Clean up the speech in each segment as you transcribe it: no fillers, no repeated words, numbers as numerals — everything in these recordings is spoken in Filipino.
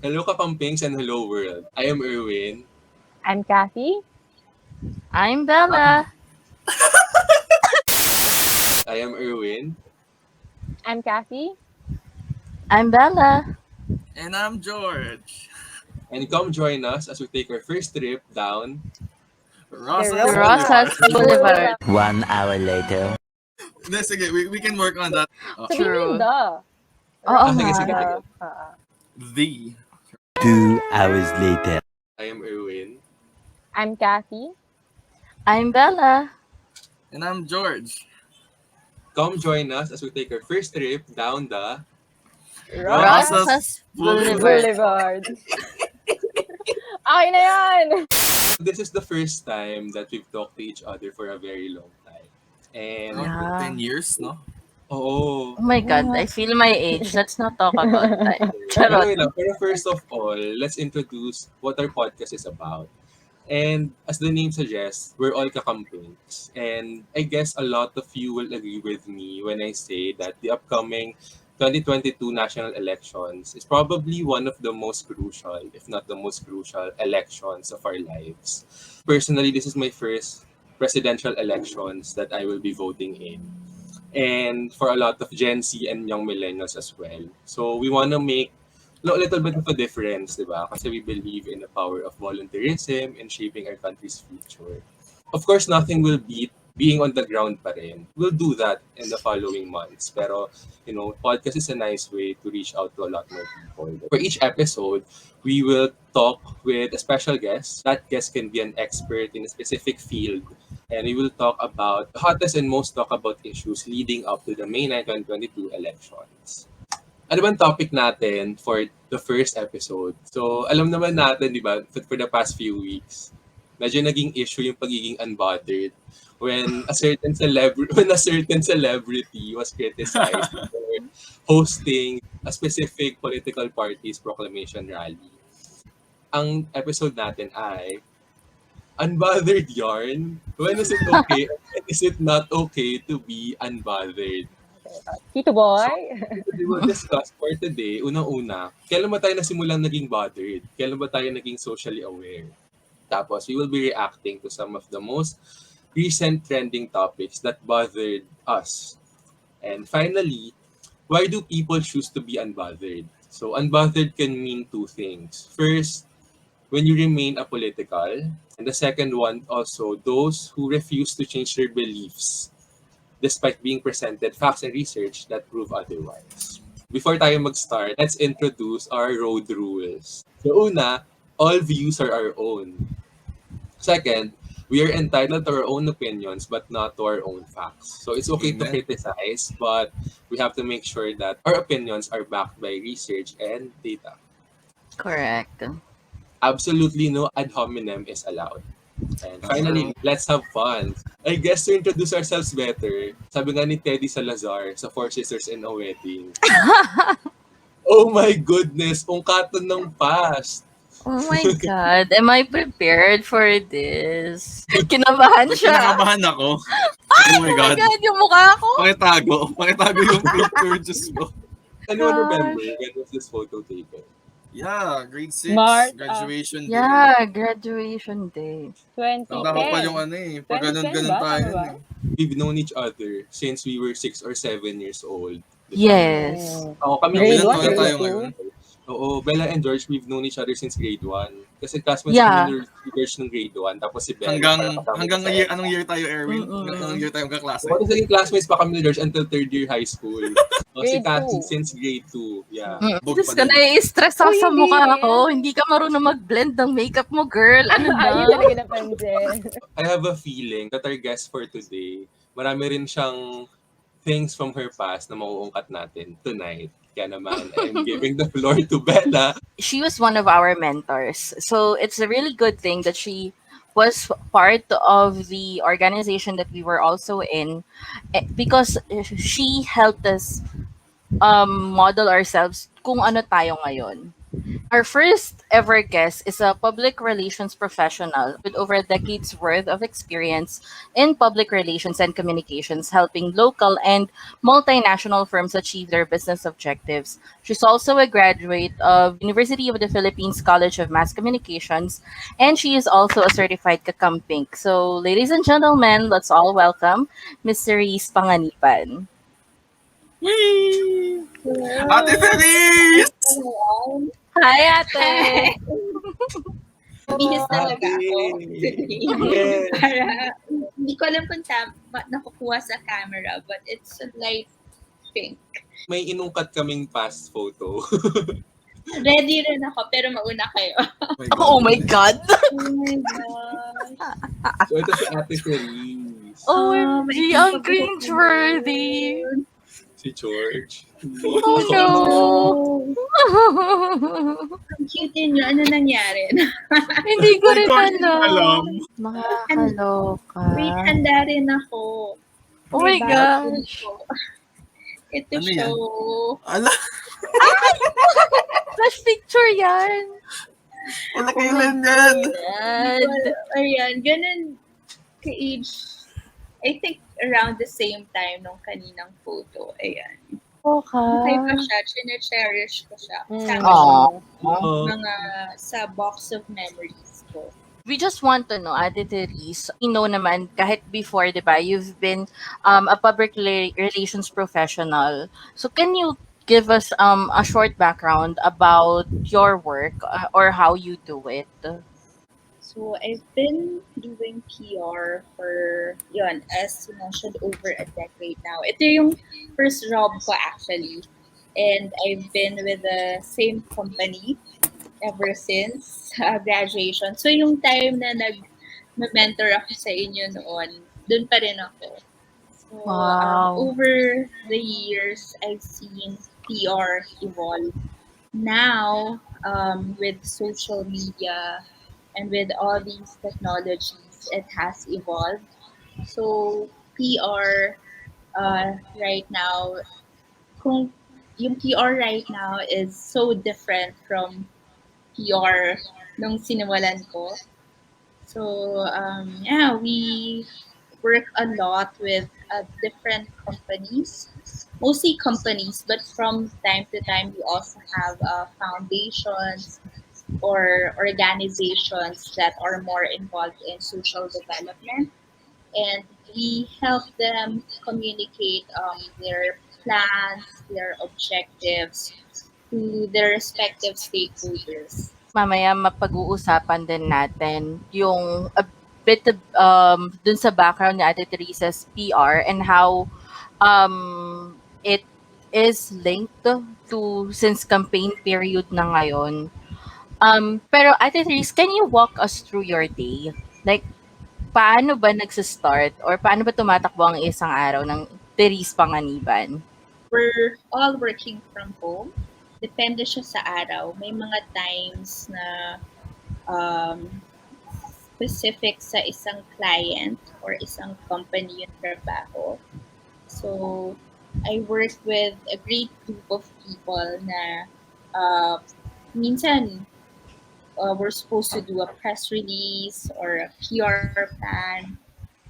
Hello Kapampings and hello world. I am Erwin. I'm Kathy. I'm Bella. I am Erwin. I'm Kathy. I'm Bella. And I'm George. And come join us as we take our first trip down Rosas The Rosas Blvd. Blvd. 1 hour later. Sige, we can work on that. Sabihin mo yung True. the. Oo sige, nga. sige. The. 2 hours later. I am Erwin. I'm Kathy. I'm Bella. And I'm George. Come join us as we take our first trip down the Rosas Blvd. Boulevard. Okay na yan! This is the first time that we've talked to each other for a very long time. And Yeah. 10 years, no? oo. Oh my God, I feel my age. Let's not talk about that. Charot. Pero first of all, let's introduce what our podcast is about. And as the name suggests, we're all kakampings. And I guess a lot of you will agree with me when I say that the upcoming 2022 national elections is probably one of the most crucial, if not the most crucial, elections of our lives. Personally, this is my first presidential elections that I will be voting in. And for a lot of Gen Z and young millennials as well. So we want to make a little bit of a difference, di ba? Kasi we believe in the power of volunteerism and shaping our country's future. Of course, nothing will beat being on the ground pa rin. We'll do that in the following months. Pero, podcast is a nice way to reach out to a lot more people. For each episode, we will talk with a special guest. That guest can be an expert in a specific field. And we will talk about the hottest and most talked about issues leading up to the May 9, 2022 elections. Ano bang topic natin for the first episode? So, alam naman natin, di ba, for the past few weeks, medyo naging issue yung pagiging unbothered when a certain celebrity was criticized for hosting a specific political party's proclamation rally. Ang episode natin ay Unbothered Yarn. When is it okay? When is it not okay to be unbothered? Tito Boy. We will discuss for today, unang-una, kailan ba tayo nasimulang naging bothered? Kailan ba tayo naging socially aware? Tapos, we will be reacting to some of the most recent trending topics that bothered us. And finally, why do people choose to be unbothered? So, unbothered can mean two things. First, when you remain apolitical. And the second one, also, those who refuse to change their beliefs despite being presented facts and research that prove otherwise. Before tayo mag-start, let's introduce our road rules. So una, all views are our own. Second, we are entitled to our own opinions but not to our own facts. So it's okay to Amen. criticize, but we have to make sure that our opinions are backed by research and data. Correct. Absolutely no ad hominem is allowed. And finally, let's have fun. I guess to introduce ourselves better, sabi nga ni Teddy Salazar sa Four Sisters in a Wedding. Oh my goodness, ungkatan ng past. Oh my God, am I prepared for this? Kinabahan siya. Kinakabahan ako. Oh my Oh my God. God, yung mukha ko. Pakitago yung picture, Diyos ko. Anyone remember when was this photo taken? Yeah, grade 6, March, graduation day. Yeah, graduation day. 2010. Tama pa yung pag 2010 ganun ba? tayo. Tama ba? We've known each other since we were 6 or 7 years old. Yes. Oo, kami Grade Ilan 1, taon grade tayo 2. ngayon? Oo, Bella and George, we've known each other since grade 1. Kasi classmates Yeah. kami ni George nung grade 1. Tapos si Bella. Hanggang anong year tayo, Erwin? Anong year tayo kaklase? Tapos naging classmates pa kami ni George until 3rd year high school. Si Grade Kathy 2. since grade 2. Yeah. Bog Diyos pa ka, din. nai-stress ako Uy, sa hindi mukha rin. ko. Hindi ka marunong mag-blend ng makeup mo, girl. Ano ba? Ayun talaga napansin. I have a feeling that our guest for today, marami rin siyang things from her past na mauungkat natin tonight. Kaya naman, I'm giving the floor to Bella. She was one of our mentors. So it's a really good thing that she was part of the organization that we were also in because she helped us model ourselves kung ano tayo ngayon. Our first ever guest is a public relations professional with over a decade's worth of experience in public relations and communications, helping local and multinational firms achieve their business objectives. She's also a graduate of University of the Philippines College of Mass Communications, and she is also a certified kakampink. So, ladies and gentlemen, let's all welcome Miss Therese Panganiban. Whee! Ate Hello, Therese! everyone. Hi, ate! Hi! Bihis talaga Ate! ako Yes! para hindi ko alam kung nakukuha sa camera, but it's a light pink. May inungkat kaming past photo. Ready rin ako, pero mauna kayo. Oh my God! Oh my gosh. So ito si Ate Therese. OMG, May ang pagbuhok cringe-worthy. naman. Si George. Oh no! Ang cute niyo. Ano nangyari? Hindi ko rin Recording alam. alam. Makakaloka. Wait, handa rin ako. Oh my May bago gosh. ko. Ito Ano siya. yan? Ala, Flash picture yan. wala kailan yan. Yan. Ayan, ganun ka-age. I think around the same time nung kaninang photo. Ayan. Okay pa Okay. siya. Chine-cherish ko siya. Mm. Kasama Aw. mga sa box of memories ko. We just want to know, Ate Therese, you know naman, kahit before, di ba, you've been a public relations professional. So can you give us a short background about your work or how you do it? So, I've been doing PR for, yun, as you mentioned, over a decade now. Ito yung first job ko actually. And I've been with the same company ever since graduation. So, yung time na nag-mentor ako sa inyo noon, dun pa rin ako. So, Wow. over the years, I've seen PR evolve. Now, with social media and with all these technologies, it has evolved. So, PR right now, kung yung PR right now is so different from PR nung sinimulan ko. So, yeah, we work a lot with different companies, mostly companies, but from time to time, we also have foundations or organizations that are more involved in social development. And we help them communicate their plans, their objectives to their respective stakeholders. Mamaya mapag-uusapan din natin yung a bit of, dun sa background ni Ate Teresa's PR and how it is linked to since campaign period na ngayon. Pero Ate Therese, can you walk us through your day? Like, paano ba nagsa-start or paano ba tumatakbo ang isang araw ng Therese Panganiban? We're all working from home. Depende siya sa araw. May mga times na um, specific sa isang client or isang company yung trabaho. So, I work with a great group of people na minsan we're supposed to do a press release or a PR plan.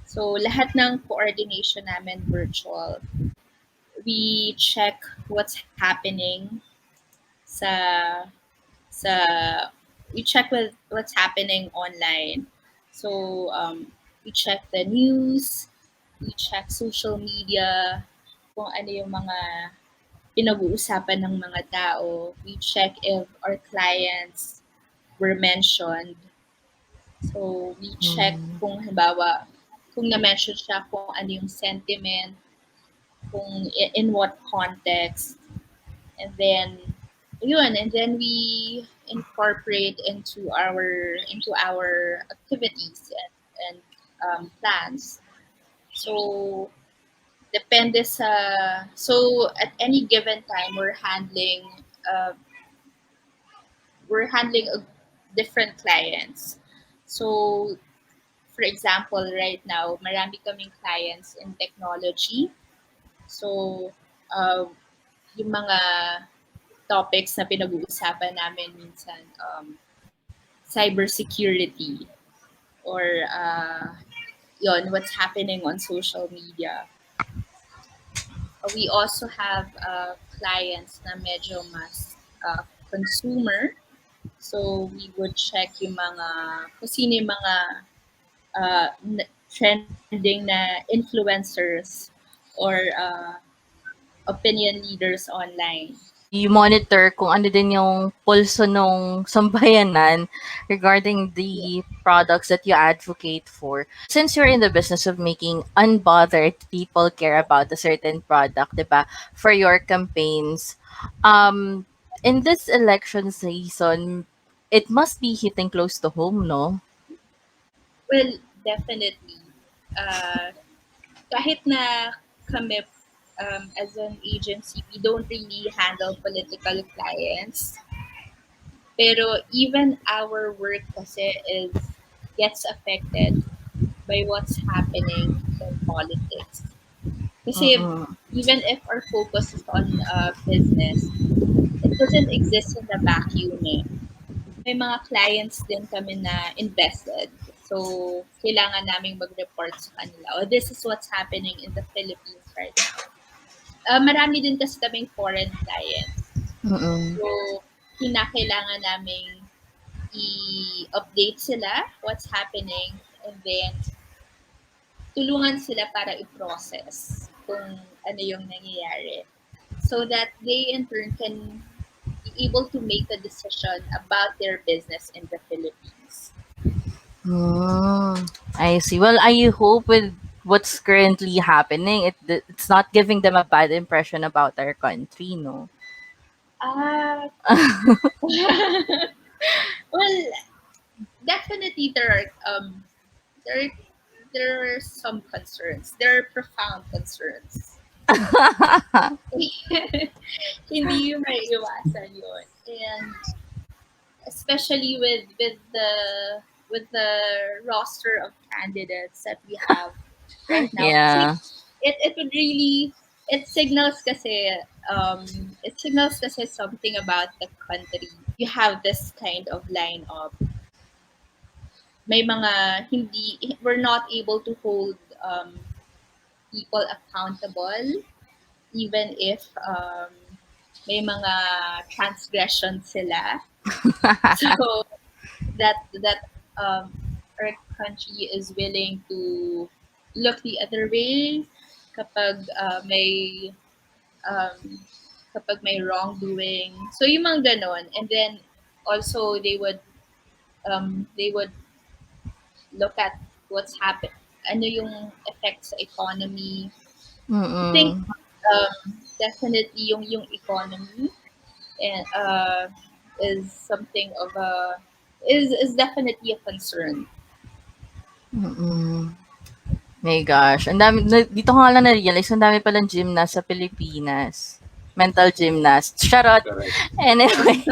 So, lahat ng coordination namin virtual. We check what's happening sa sa we check with what's happening online. So we check the news, we check social media, kung ano yung mga pinag-uusapan ng mga tao. We check if our clients were mentioned. So we check kung halimbawa, kung na-mention siya, kung ano yung sentiment, kung in what context. And then we incorporate into our activities and plans. So depende sa so at any given time we're handling different clients. So for example, right now marami kaming clients in technology. So yung mga topics na pinag-uusapan namin minsan, cybersecurity or yon what's happening on social media. We also have clients na medyo mas consumer. So we would check yung mga, kung sino yung mga trending na influencers or opinion leaders online. You monitor kung ano din yung pulso nung sambayanan regarding Yeah. the products that you advocate for. Since you're in the business of making unbothered people care about a certain product, 'di ba? For your campaigns, in this election season, it must be hitting close to home, no? Well, definitely. Uh, Kahit na kami as an agency, we don't really handle political clients. Pero even our work kasi gets affected by what's happening in politics. Kasi Mm-mm. even if our focus is on business, it doesn't exist in a vacuum eh. May mga clients din kami na invested. So, kailangan naming mag-report sa kanila. Oh, this is what's happening in the Philippines right now. Marami din kasi kaming foreign clients. Mm-mm. So, kinakailangan naming i-update sila what's happening and then tulungan sila para i-process kung ano yung nangyayari so that they in turn can be able to make a decision about their business in the Philippines. I see. Well, I hope with what's currently happening, it's not giving them a bad impression about our country, no? Ah, well, definitely there are, there are some concerns. There are profound concerns. Hindi yung maiiwasan yun. And especially with the roster of candidates that we have right now. Kasi Yeah. it would really um it signals kasi something about the country. You have this kind of lineup. May mga hindi we're not able to hold people accountable even if may mga transgressions sila. So that our country is willing to look the other way kapag um, kapag may wrongdoing. So yung mga ganon. And then also they would look at what's happened. Ano yung effect sa economy. I think Mm-mm. definitely yung economy and is something of a is definitely a concern. Mm-mm. My gosh. Dito ko nga lang na-realize, ang dami palang gymnast sa Pilipinas. Mental gymnast. Charot. Correct. Anyway.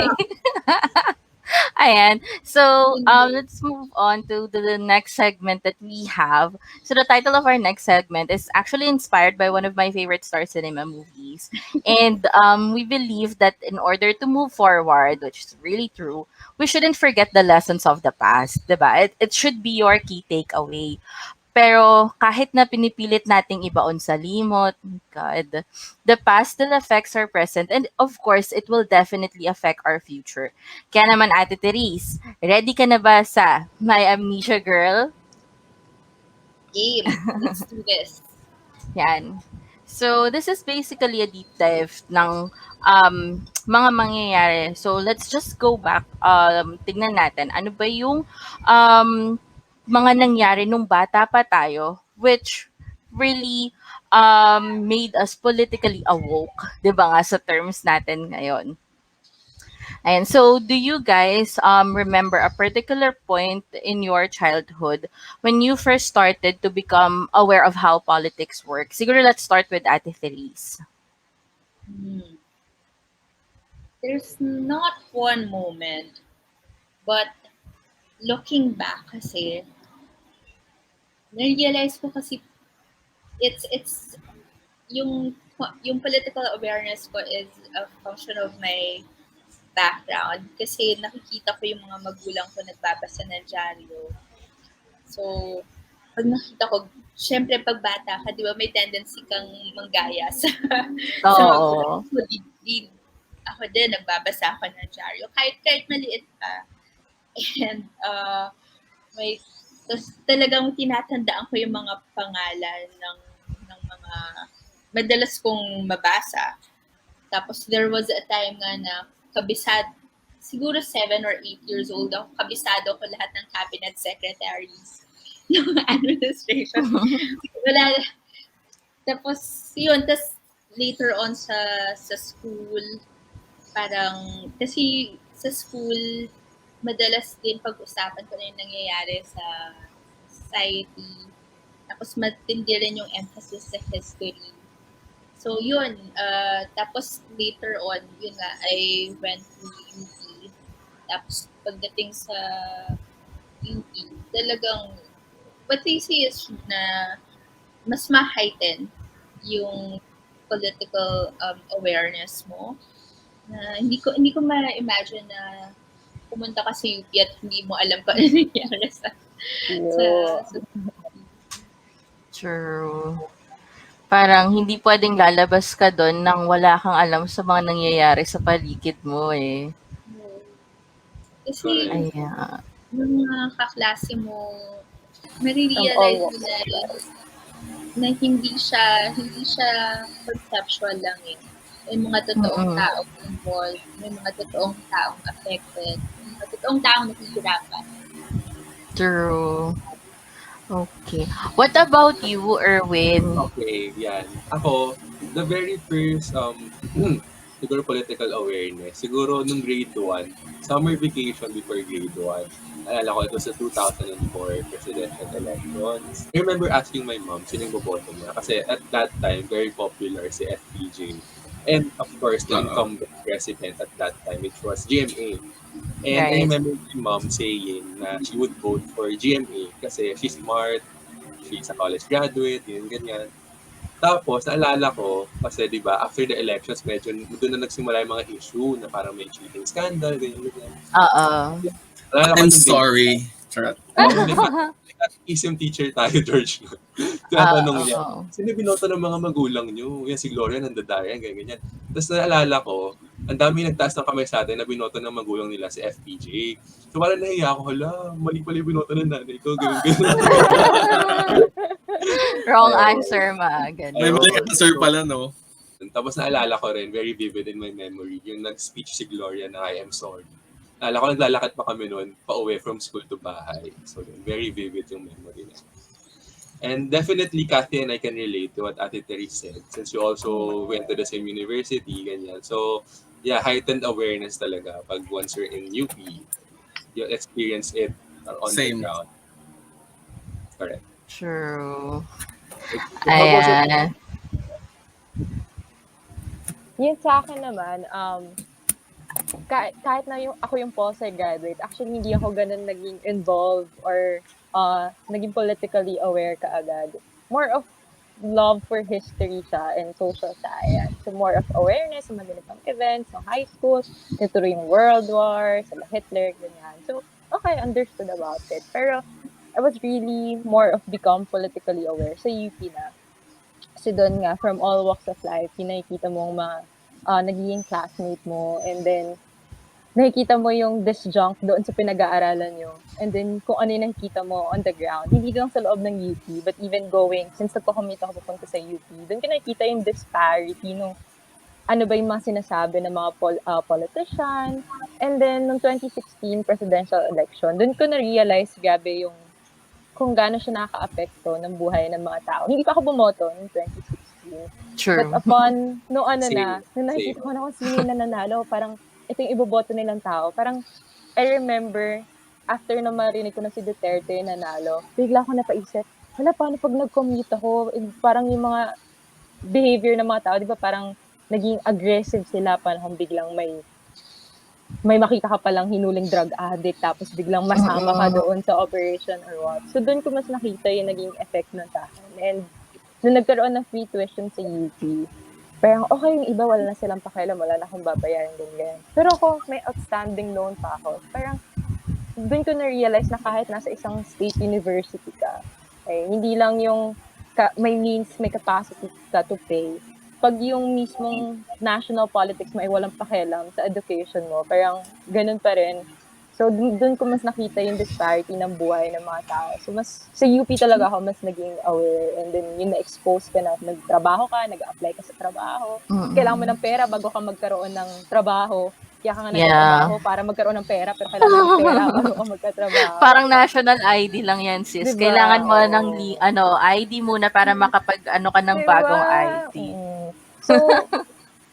Ayan. So, let's move on to the next segment that we have. So, the title of our next segment is actually inspired by one of my favorite Star Cinema movies. And we believe that in order to move forward, which is really true, we shouldn't forget the lessons of the past, diba? It should be your key takeaway. Pero kahit na pinipilit nating ibaon sa limot, God, the past still affects our present and of course, it will definitely affect our future. Kaya naman Ate Therese, ready ka na ba sa My Amnesia Girl? Game. Let's do this. Yan. So, this is basically a deep dive ng mga mangyayari. So, let's just go back. Tignan natin, ano ba yung mga nangyari nung bata pa tayo, which really made us politically awoke, di ba nga sa terms natin ngayon. And so, do you guys remember a particular point in your childhood when you first started to become aware of how politics work? Siguro let's start with Ate Therese. Hmm. There's not one moment, but looking back kasi, na-realize ko kasi it's yung yung political awareness ko is a function of my background kasi nakikita ko yung mga magulang ko nagbabasa ng dyaryo. So, pag nakita ko, syempre pag bata ka, di ba may tendency kang manggaya sa magulang. Oo. So, ako din, nagbabasa ako ng dyaryo. Kahit maliit pa. And, may, tas talagang tinatandaan ko yung mga pangalan ng mga madalas kong mabasa. Tapos there was a time nga na siguro 7 or 8 years old ako, kabisado ko lahat ng cabinet secretaries ng administration. Wala. Tapos, yun. Tapos, later on sa school, parang, kasi sa school, madalas din pag-usapan ko na yung nangyayari sa society. Tapos, matindi rin yung emphasis sa history. So, yun. Tapos, later on, yun nga, I went to UP. Tapos, pagdating sa UP, talagang, what they say is na mas ma-heighten yung political awareness mo. Na hindi ko ma-imagine na pumunta ka sa UP at hindi mo alam kung ano nangyayari sa True. Parang hindi pwedeng lalabas ka doon nang wala kang alam sa mga nangyayari sa paligid mo eh. Kasi Ayan. yung mga kaklase mo, marirealize mo na hindi siya conceptual lang eh. May mga totoong taong involved, may mga totoong taong affected, may mga totoong taong nahihirapan. True. Okay. What about you, Erwin? Okay, yan. Ako, the very first, siguro political awareness, siguro nung grade 1, summer vacation before grade 1. Alala ko, ito sa 2004 presidential elections. I remember asking my mom, sino yung boboto niya? Kasi at that time, very popular si FPJ. And of course, the incumbent president at that time, which was GMA. And I remember my mom saying na she would vote for GMA kasi she's smart, she's a college graduate, yun, ganyan. Tapos, naalala ko, kasi di ba after the elections, medyo doon na nagsimula yung mga issue na parang may cheating scandal, ganyan, ganyan. I'm sorry. Charot. Ism teacher tayo, George. Tinatanong niya, sino binoto ng mga magulang niyo? Yan, si Gloria nandadaya, ganyan. Tapos naalala ko, ang dami nagtaas ng kamay sa atin na binoto ng magulang nila si FPJ. So parang nahiya ako, hala, mali pala yung binoto ng nanay ko, ganyan. Wrong answer, ma. May mali answer pala, no? Tapos naalala ko rin, very vivid in my memory, yung nag-speech si Gloria na I am sorry. Naalala ko, naglalakad pa kami noon, pa-away from school to bahay. So, very vivid yung memory na. And definitely, Kathy and I can relate to what Ate Therese said since you also went to the same university, ganyan. So, yeah, heightened awareness talaga pag once you're in UP, you experience it on the ground. Correct. True. Ayan. Yun sa akin naman, kahit na ako yung POSI graduate, actually hindi ako ganun naging involved or naging politically aware kaagad. More of love for history siya and social science. So more of awareness sa mga ganitong events sa high school, ito yung World War, sa Hitler, ganyan. So, okay, understood about it. Pero I was really more of become politically aware sa UP na. Kasi doon nga, from all walks of life, yung nakikita mong mga nagiging classmate mo, and then nakikita mo yung disjunct doon sa pinag-aaralan nyo, and then kung ano yung nakikita mo on the ground, hindi lang sa loob ng UP, but even going, since nagko-commute ako papunta sa UP, doon ko nakikita yung disparity nung ano ba yung mga sinasabi ng mga politician, and then nung 2016 presidential election, doon ko na-realize grabe yung kung gaano siya nakaka-apekto ng buhay ng mga tao. Hindi pa ako bumoto noong 2016. True. But upon, nung nakikita ko na kung sino yung nananalo, parang ito yung iboboto nilang tao. Parang, I remember, after na marinig ko na si Duterte nanalo, bigla ako napaisip, wala, paano pag nag-commute ako, parang yung mga behavior ng mga tao, di ba parang naging aggressive sila, parang biglang may makita ka palang hinuling drug addict, tapos biglang masama ka doon sa operation or what. So, doon ko mas nakita yung naging effect nun sa akin. And, nung nagkaroon ng free tuition sa UP, parang okay yung iba wala na silang pakialam, wala na akong babayaran, ganyan. Pero ako, may outstanding loan pa ako. Parang do'n ko na-realize na kahit nasa isang state university ka, eh, hindi lang yung may means, may capacity ka to pay. 'Pag yung mismong national politics mo ay walang pakialam sa education mo, parang gano'n pa rin. So, do'n ko mas nakita yung disparity ng buhay ng mga tao. So, mas sa UP talaga ako mas naging aware, and then yung na-expose ka na nagtrabaho ka, nag-a-apply ka sa trabaho. Kailangan mo ng pera bago ka magkaroon ng trabaho. Kaya ka nga Yeah. nagtatrabaho para magkaroon ng pera, pero kailangan mo ng pera bago ka magkatrabaho. Parang national ID lang yan, sis. 'Di ba? Kailangan mo ng Oo. ID muna para makapag-ano ka ng 'Di bagong ba? ID. So,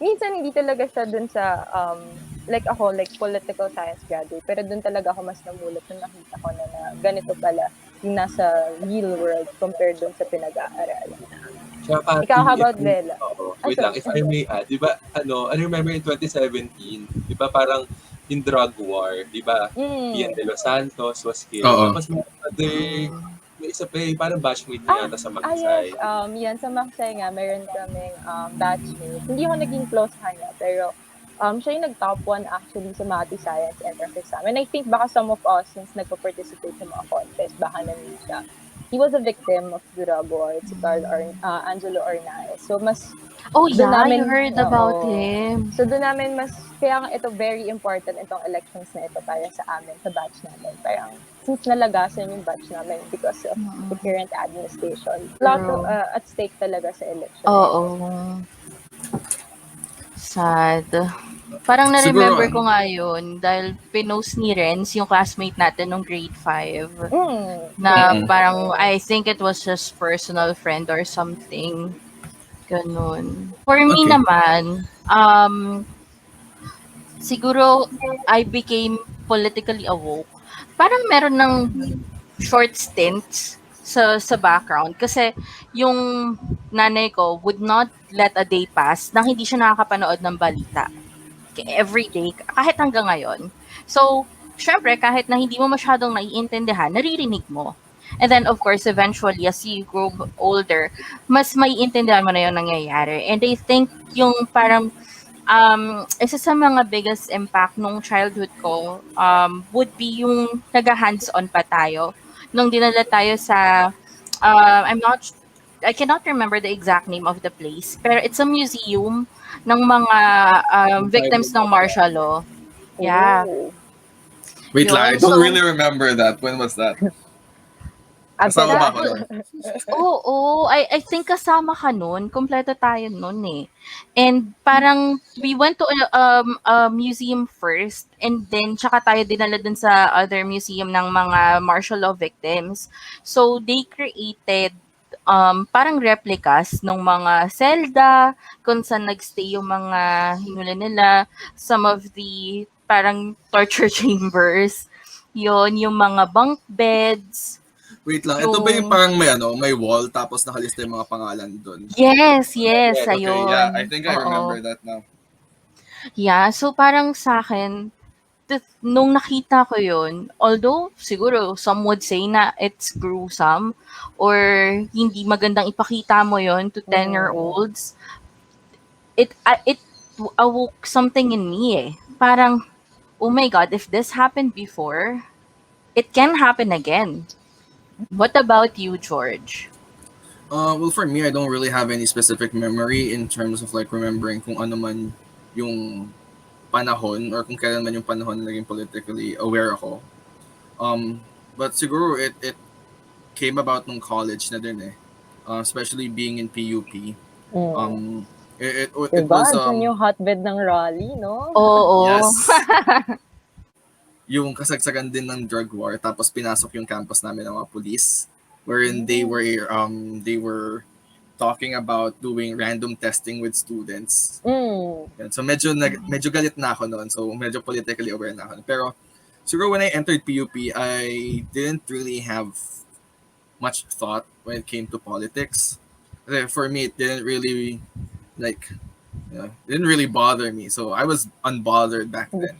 minsan hindi talaga siya dun sa, like ako, like political science graduate, pero dun talaga ako mas namulat nung nakita ko na ganito pala yung nasa real world compared dun sa pinag-aaralan. Tsaka, Ikaw, how if about Bella? wait lang, if I may add, di ba, I remember in 2017, di ba parang in drug war, di ba, Ian De Los Santos was killed. Oo. Tapos may isa pa parang batchmate niya yata sa Yes, Magsay. yan sa Maksay nga, meron kaming batchmate. Hindi ako naging close kanya, pero siya yung nag-top 1 actually sa Mati Science Entrance Exam. And I think baka some of us, since nagpa-participate sa mga contest, baka na-meet siya. He was a victim of drug war. Si Angelo Ornaez. So, mas Oh doon yeah, namin, you heard about oo. him. So, doon namin kaya nga ito very important itong elections na ito para sa amin, sa batch namin. Parang, since nalagasan yung batch namin because of the current administration, a lot of, at stake talaga sa election. Oo. Sad. Parang na-remember ko nga yun dahil pinost ni Renz, yung classmate natin nung grade 5, na parang I think it was just personal friend or something. Ganun. For me naman, siguro I became politically awoke. Parang meron ng short stints sa background kasi yung nanay ko would not let a day pass nang hindi siya nakakapanood ng balita. Every day, kahit hanggang ngayon. So, syempre, kahit na hindi mo masyadong naiintindihan, naririnig mo. And then, of course, eventually, as you grow older, mas maiintindihan mo na yung nangyayari. And I think yung parang isa sa mga biggest impact nung childhood ko would be yung nag-hands-on pa tayo. Nung dinala tayo sa, I cannot remember the exact name of the place, pero it's a museum ng mga victims ng martial law. Yeah. Wait lang, I Yun. don't So, really remember that. When was that? Kasama ba ako doon? Oo, I think kasama ka nun. Kompleto tayo nun eh. And parang we went to a museum first and then tsaka tayo dinala dun sa other museum ng mga martial law victims. So they created parang replicas ng mga selda, kung saan nagstay yung mga hinula nila, some of the parang torture chambers, yung mga bunk beds. Wait lang, ito ba yung parang may wall tapos nakalista yung mga pangalan doon? Yes, Okay, ayun. yeah, I think I remember that now. Yeah, so parang sa akin, nung nakita ko yun, although siguro some would say na it's gruesome or hindi magandang ipakita mo yun to 10-year-olds, it awoke something in me eh. Parang, oh my God, if this happened before, it can happen again. What about you, George? Well, for me, I don't really have any specific memory in terms of like remembering kung ano man yung panahon or kung kailan man yung panahon na naging politically aware ako. But siguro it came about nung college na din eh. Especially being in PUP. It Diba? was Diyan yung hotbed ng rally, no? Oo. yes. Yung kasagsagan din ng drug war tapos pinasok yung campus namin ng mga police wherein they were talking about doing random testing with students. So medyo galit na ako noon. So medyo politically aware na ako. Pero siguro when I entered PUP, I didn't really have much thought when it came to politics. For me, it didn't really didn't really bother me. So I was unbothered back then.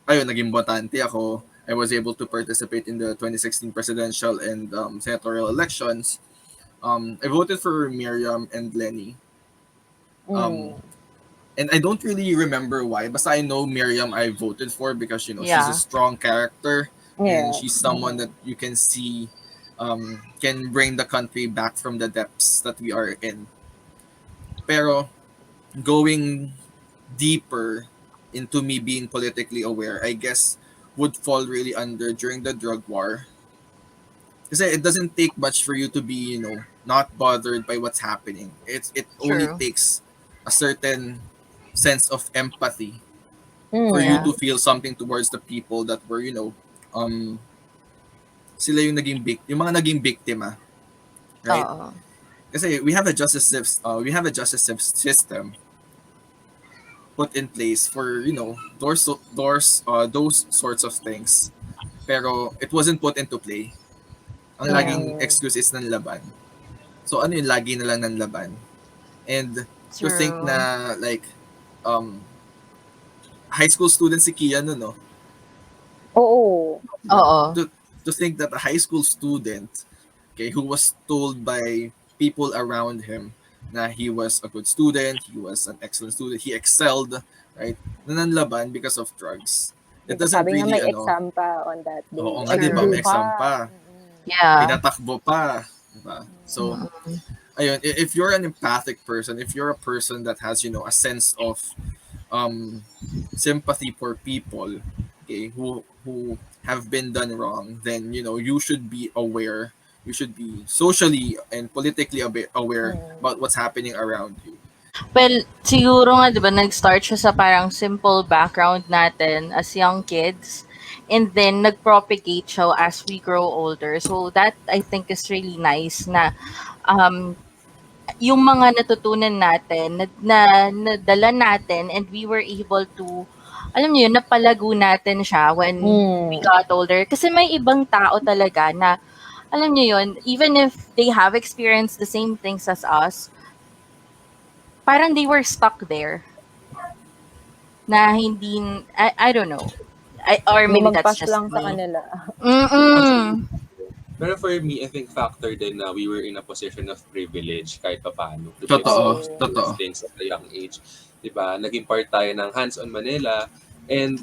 Ayun, naging botante ako. I was able to participate in the 2016 presidential and senatorial elections. I voted for Miriam and Lenny. Um, Mm. and I don't really remember why, but I know Miriam I voted for because she's a Yeah. strong character and Yeah. she's someone Mm-mm. that you can see can bring the country back from the depths that we are in. Pero going deeper into me being politically aware, I guess would fall really under during the drug war. Because it doesn't take much for you to be, not bothered by what's happening. It only True. takes a certain sense of empathy for you Yeah. to Mm. feel something towards the people that were, sila yung yung mga naging biktima, right? Oo. Kasi we have a system put in place for, those sorts of things. Pero it wasn't put into play. Ang Yeah. laging Mm. excuse is nanlaban. So ano yung lagi na lang nanlaban? And to think True. na like um high school student si Kian no, no? Oo. Diba? Oo. To think that a high school student, okay, who was told by people around him na he was a good student, he was an excellent student, he excelled, right? Nananlaban because of drugs. 'Di It ba doesn't sabi nga really may exam pa on that day. oo nga 'di ba, may True. Nagduha. exam pa, Mm. Yeah. tinatakbo pa, 'di ba? So Mm. ayun, if you're an empathic person, if you're a person that has, a sense of um sympathy for people, okay, who have been done wrong, then you should be aware, you should be socially and politically aware Mm. about what's happening around you. Well, siguro nga 'di ba nag-start siya sa parang simple background natin as young kids and then nag-propagate siya as we grow older. So that I think is really nice na um yung mga natutunan natin na nadala natin and we were able to alam niyo yun, napalago natin siya when we Mm. got older. Kasi may ibang tao talaga na alam niyo yun, even if they have experienced the same things as us, parang they were stuck there na hindi I don't know. Or maybe that's Lumagpas just lang sa me. kanila. Mm. Actually, pero for me, I think factor din na we were in a position of privilege kahit pa paano to be Totoo, exposed Oo. to these totoo. things at a young age. Diba? Naging part tayo ng Hands on Manila and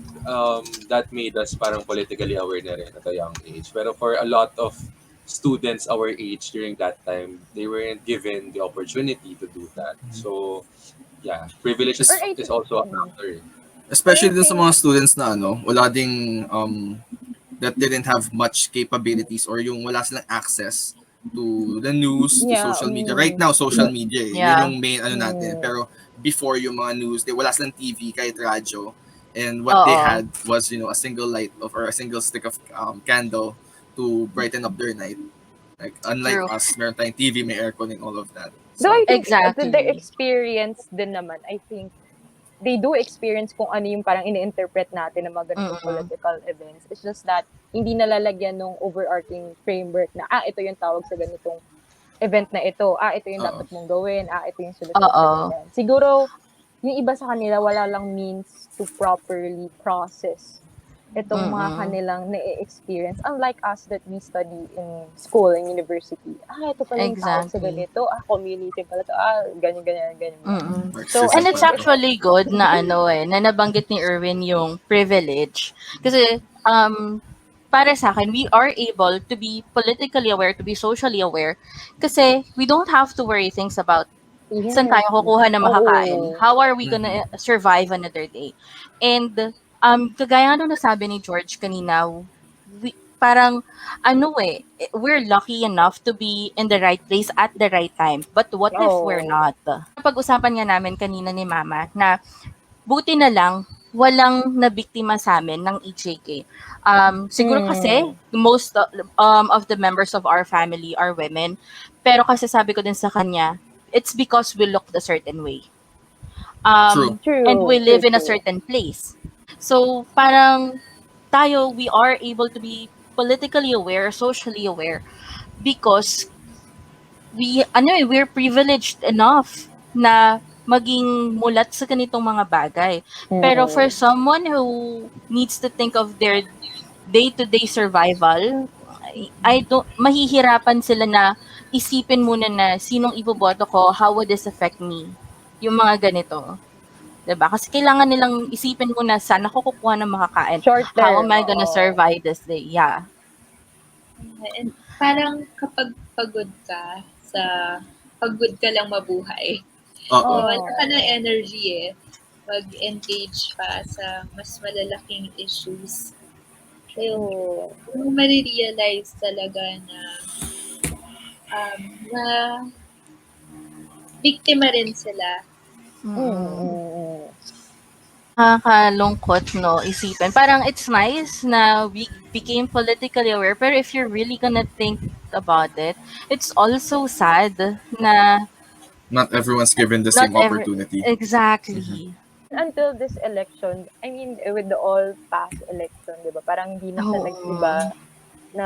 that made us parang politically aware na rin at a young age. Pero for a lot of students our age during that time, they weren't given the opportunity to do that. So, yeah, privilege Or Es- I is think also a mm. factor. Or I Especially dun sa think mga students na wala ding that didn't have much capabilities or yung wala silang access to the news, to yeah, social media. Right now, social media, yun Yeah. yung main natin. mm, Pero before yung mga news, wala silang TV, kahit radyo. And what they Oo. had was, a single light or a single stick of candle to brighten up their night. Like, unlike True. us, meron tayong TV, may aircon and all of that. though So, I think the Exactly. experience din naman, I think they do experience kung ano yung parang ini-interpret natin ng mga ganitong Mm. political events. It's just that hindi nalalagyan ng overarching framework na ito yung tawag sa ganitong event na ito. Ito yung oo. dapat mong gawin. Ito yung sunod mong Oo. sundan. Siguro yung iba sa kanila wala lang means to properly process itong mga Mm. kanilang na-experience. Unlike us that we study in school and university. Ito pala yung tawag sa Exactly. ganito. Community pala to. Ganyan, ganyan, ganyan. Mm. So, And Marxism I it's think pala to. actually good na na nabanggit ni Erwin yung privilege. Kasi para sa akin, we are able to be politically aware, to be socially aware kasi we don't have to worry things about saan yes. tayo kukuha na makakain? Oo. How are we Mhm. gonna survive another day? And kagaya ng nasabi ni George kanina, parang we're lucky enough to be in the right place at the right time. But what if we're Oo. not? Pag-usapan nga namin kanina ni Mama na buti na lang walang nabiktima sa amin ng EJK. Siguro kasi Mm. most of the members of our family are women. Pero kasi sabi ko din sa kanya, it's because we look a certain way. True. And True, we true, live in a true. certain place. So parang tayo, we are able to be politically aware, socially aware because we're privileged enough na maging mulat sa ganitong mga bagay. Pero for Mm. someone who needs to think of their day-to-day survival, I don't mahihirapan sila na isipin muna na sinong iboboto ko, how would this affect me? yung mga ganito. 'Di ba? Kasi kailangan nilang isipin muna saan ako kukuha ng makakain. Short How term, am I gonna oo. survive this day? Yeah. And parang kapag pagod ka sa pagod ka lang mabuhay, Oo. wala ka ng Oo. energy mag-engage pa sa mas malalaking issues. And True. kung marirealize talaga na biktima rin sila. Mm. Mm. Nakakalungkot, no, isipin. Parang it's nice na we became politically aware, pero if you're really gonna think about it, it's also sad na Not everyone's given the not same ever opportunity. exactly. Until this election, I mean, with the all past election, 'di ba? Parang hindi na siya Oo. nag-iba na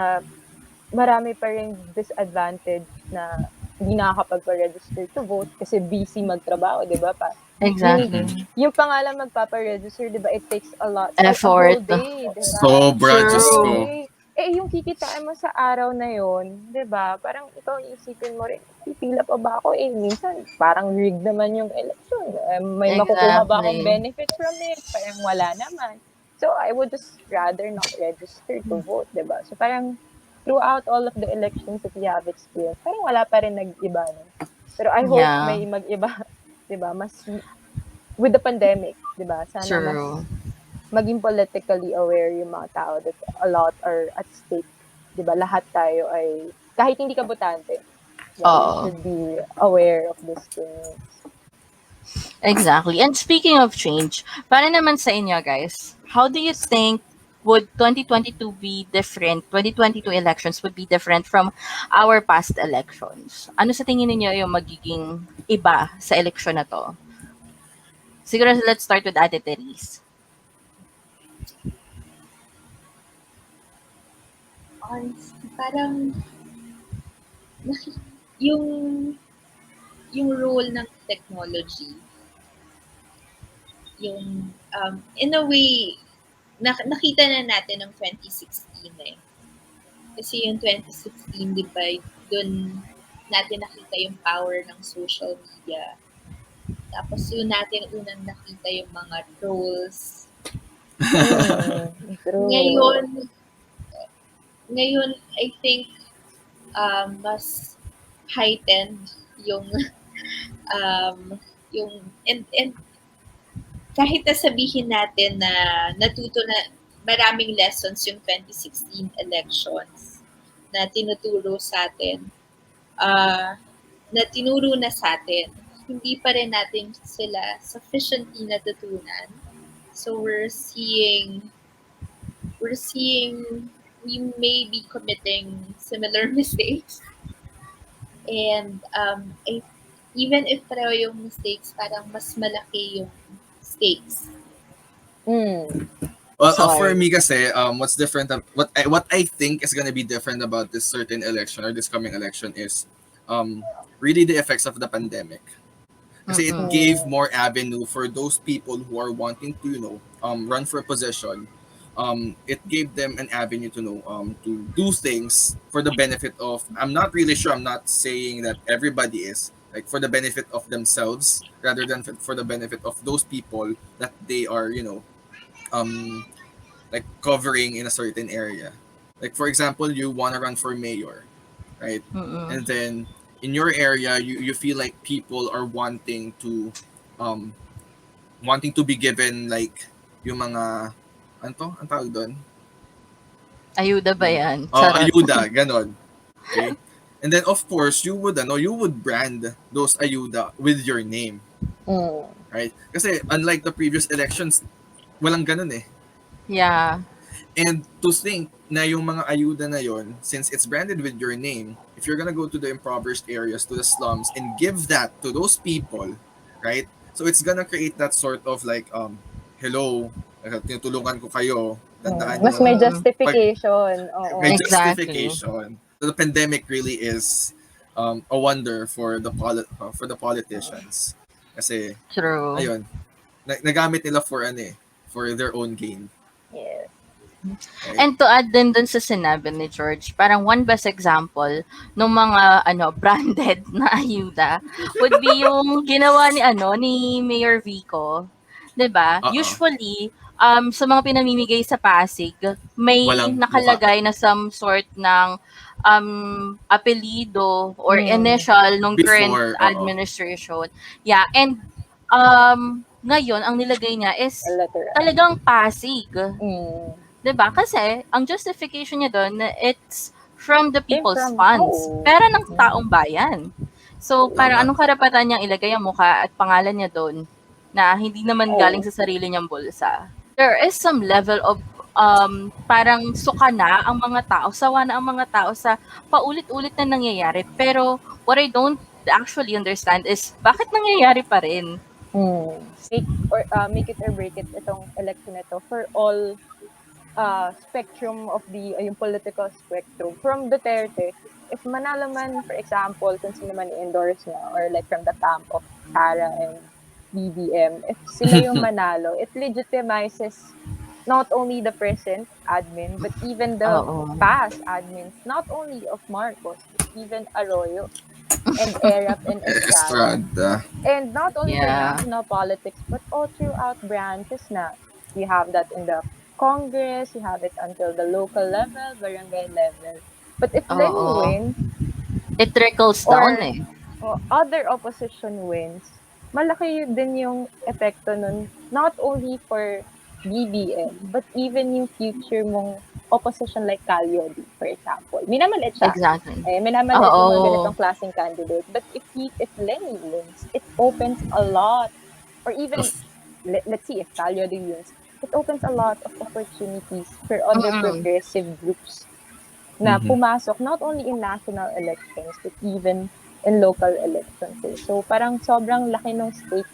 marami pa ring disadvantage na hindi nakakapagpa-register to vote kasi busy magtrabaho, 'di ba? Yung Exactly. yung pa nga lang magpapa-register, 'di ba, it takes a whole Effort. day, 'di ba? Sobra, A Diyos whole True. ko. day. Eh, yung kikitain mo sa araw na yon, 'di ba? Parang ikaw iisipin mo rin, pipila pa ba ako? Eh, minsan parang rigged naman yung election. Eh, may makukuha ba akong Exactly. benefit from it? Parang wala naman. So, I would just rather not register to vote, 'di ba? So, parang throughout all of the elections that we have experienced, parang wala pa rin nag-iba, no? Pero I hope Yeah. may mag-iba, 'di ba? Mas with the pandemic, 'di ba? Sana mas True. maging politically aware yung mga tao that a lot are at stake. 'Di ba? Lahat tayo ay kahit hindi ka botante, 'di ba? We Oo. should be aware of these things. Exactly. And speaking of change, para naman sa inyo guys, how do you think would 2022 be different? 2022 elections would be different from our past elections. Ano sa tingin niyo yung magiging iba sa election na to? Siguro let's start with Ate Therese. Honestly, parang yung yung role ng technology, yung in a way nakita na natin ng 2016 eh. Kasi yung 2016, di ba, dun natin nakita yung power ng social media. Tapos yun natin unang nakita yung mga trolls. True. Ngayon, I think mas heightened yung and kahit na sabihin natin na natuto na maraming lessons yung 2016 elections na tinuturo sa atin, na tinuro na sa atin, hindi pa rin natin sila sufficiently natutunan. So we may be committing similar mistakes. And even if pareho yung mistakes, parang mas malaki yung stakes. Well, for Sorry. me kasi, what's different, what I think is gonna be different about this certain election or this coming election is, really the effects of the pandemic. Kasi it gave more avenue for those people who are wanting to, run for a position. It gave them an avenue to do things for the benefit of. I'm not really sure. I'm not saying that everybody is like for the benefit of themselves rather than for the benefit of those people that they are, like covering in a certain area. Like for example, you want to run for mayor, right? And then in your area, you feel like people are um wanting to be given like yung mga ano to? Ang tawag doon? Ayuda ba yan? Oh, Charot. ayuda, ganon. Okay? And then of course, you would brand those ayuda with your name, right? Kasi unlike the previous elections, walang ganon eh. Yeah. And to think na yung mga ayuda na yon, since it's branded with your name, if you're gonna go to the impoverished areas, to the slums, and give that to those people, right? So it's gonna create that sort of like, hello, tinutulungan ko kayo, tandaan Mas nyo, may Mm-mm. justification. Oo. may Exactly. justification. The pandemic really is a wonder for the politicians. Kasi, True. ayun, nagamit nila for for their own gain. Yes. Right? And to add din dun sa sinabi ni George, parang one best example ng mga branded na ayuda would be yung ginawa ni Mayor Vico, 'di ba? Oo. Usually sa mga pinamimigay sa Pasig, may Walang mukha. nakalagay na some sort ng apelyido or Mm. initial nung current Before, oo. administration. Yeah, and ngayon ang nilagay niya A is letter I. talagang Pasig. Mm. 'Di ba? Kasi ang justification niya do'n, it's from the Came people's from, funds, oh. pera ng Mm. taong bayan. So, parang Tama. anong karapatan niyang ilagay ang mukha at pangalan niya do'n na hindi naman galing Oh. sa sarili niyang bulsa. There is some level of parang suka na ang mga tao, sawa na ang mga tao sa paulit-ulit na nangyayari. Pero what I don't actually understand is bakit nangyayari pa rin? Make it or break it itong election nito for all spectrum of yung political spectrum. From Duterte, if manalo man, for example, kung sino man i-endorse niya, or like from the camp of Sara and BBM, if sila yung manalo, it legitimizes not only the present admin, but even the Oo. past admins, not only of Marcos, but even Arroyo and Erap and Estrada. Estrada. And not only for Yeah. national politics, but all throughout branches na. You have that in the Congress, you have it until the local level, barangay level. But if Lenny Oo. wins, It trickles down or, eh. or other opposition wins, malaki din yung epekto nun, not only for BBM, but even yung future mong opposition like Calyodi, for example. Minamalit siya. Exactly. Minamalit yung mga Oo. ganitong klaseng candidate. But if Lenny wins, it opens a lot, or even, let's see, if Calyodi wins, it opens a lot of opportunities for other progressive groups na pumasok not only in national elections, but even in local elections. So, parang sobrang laki ng stake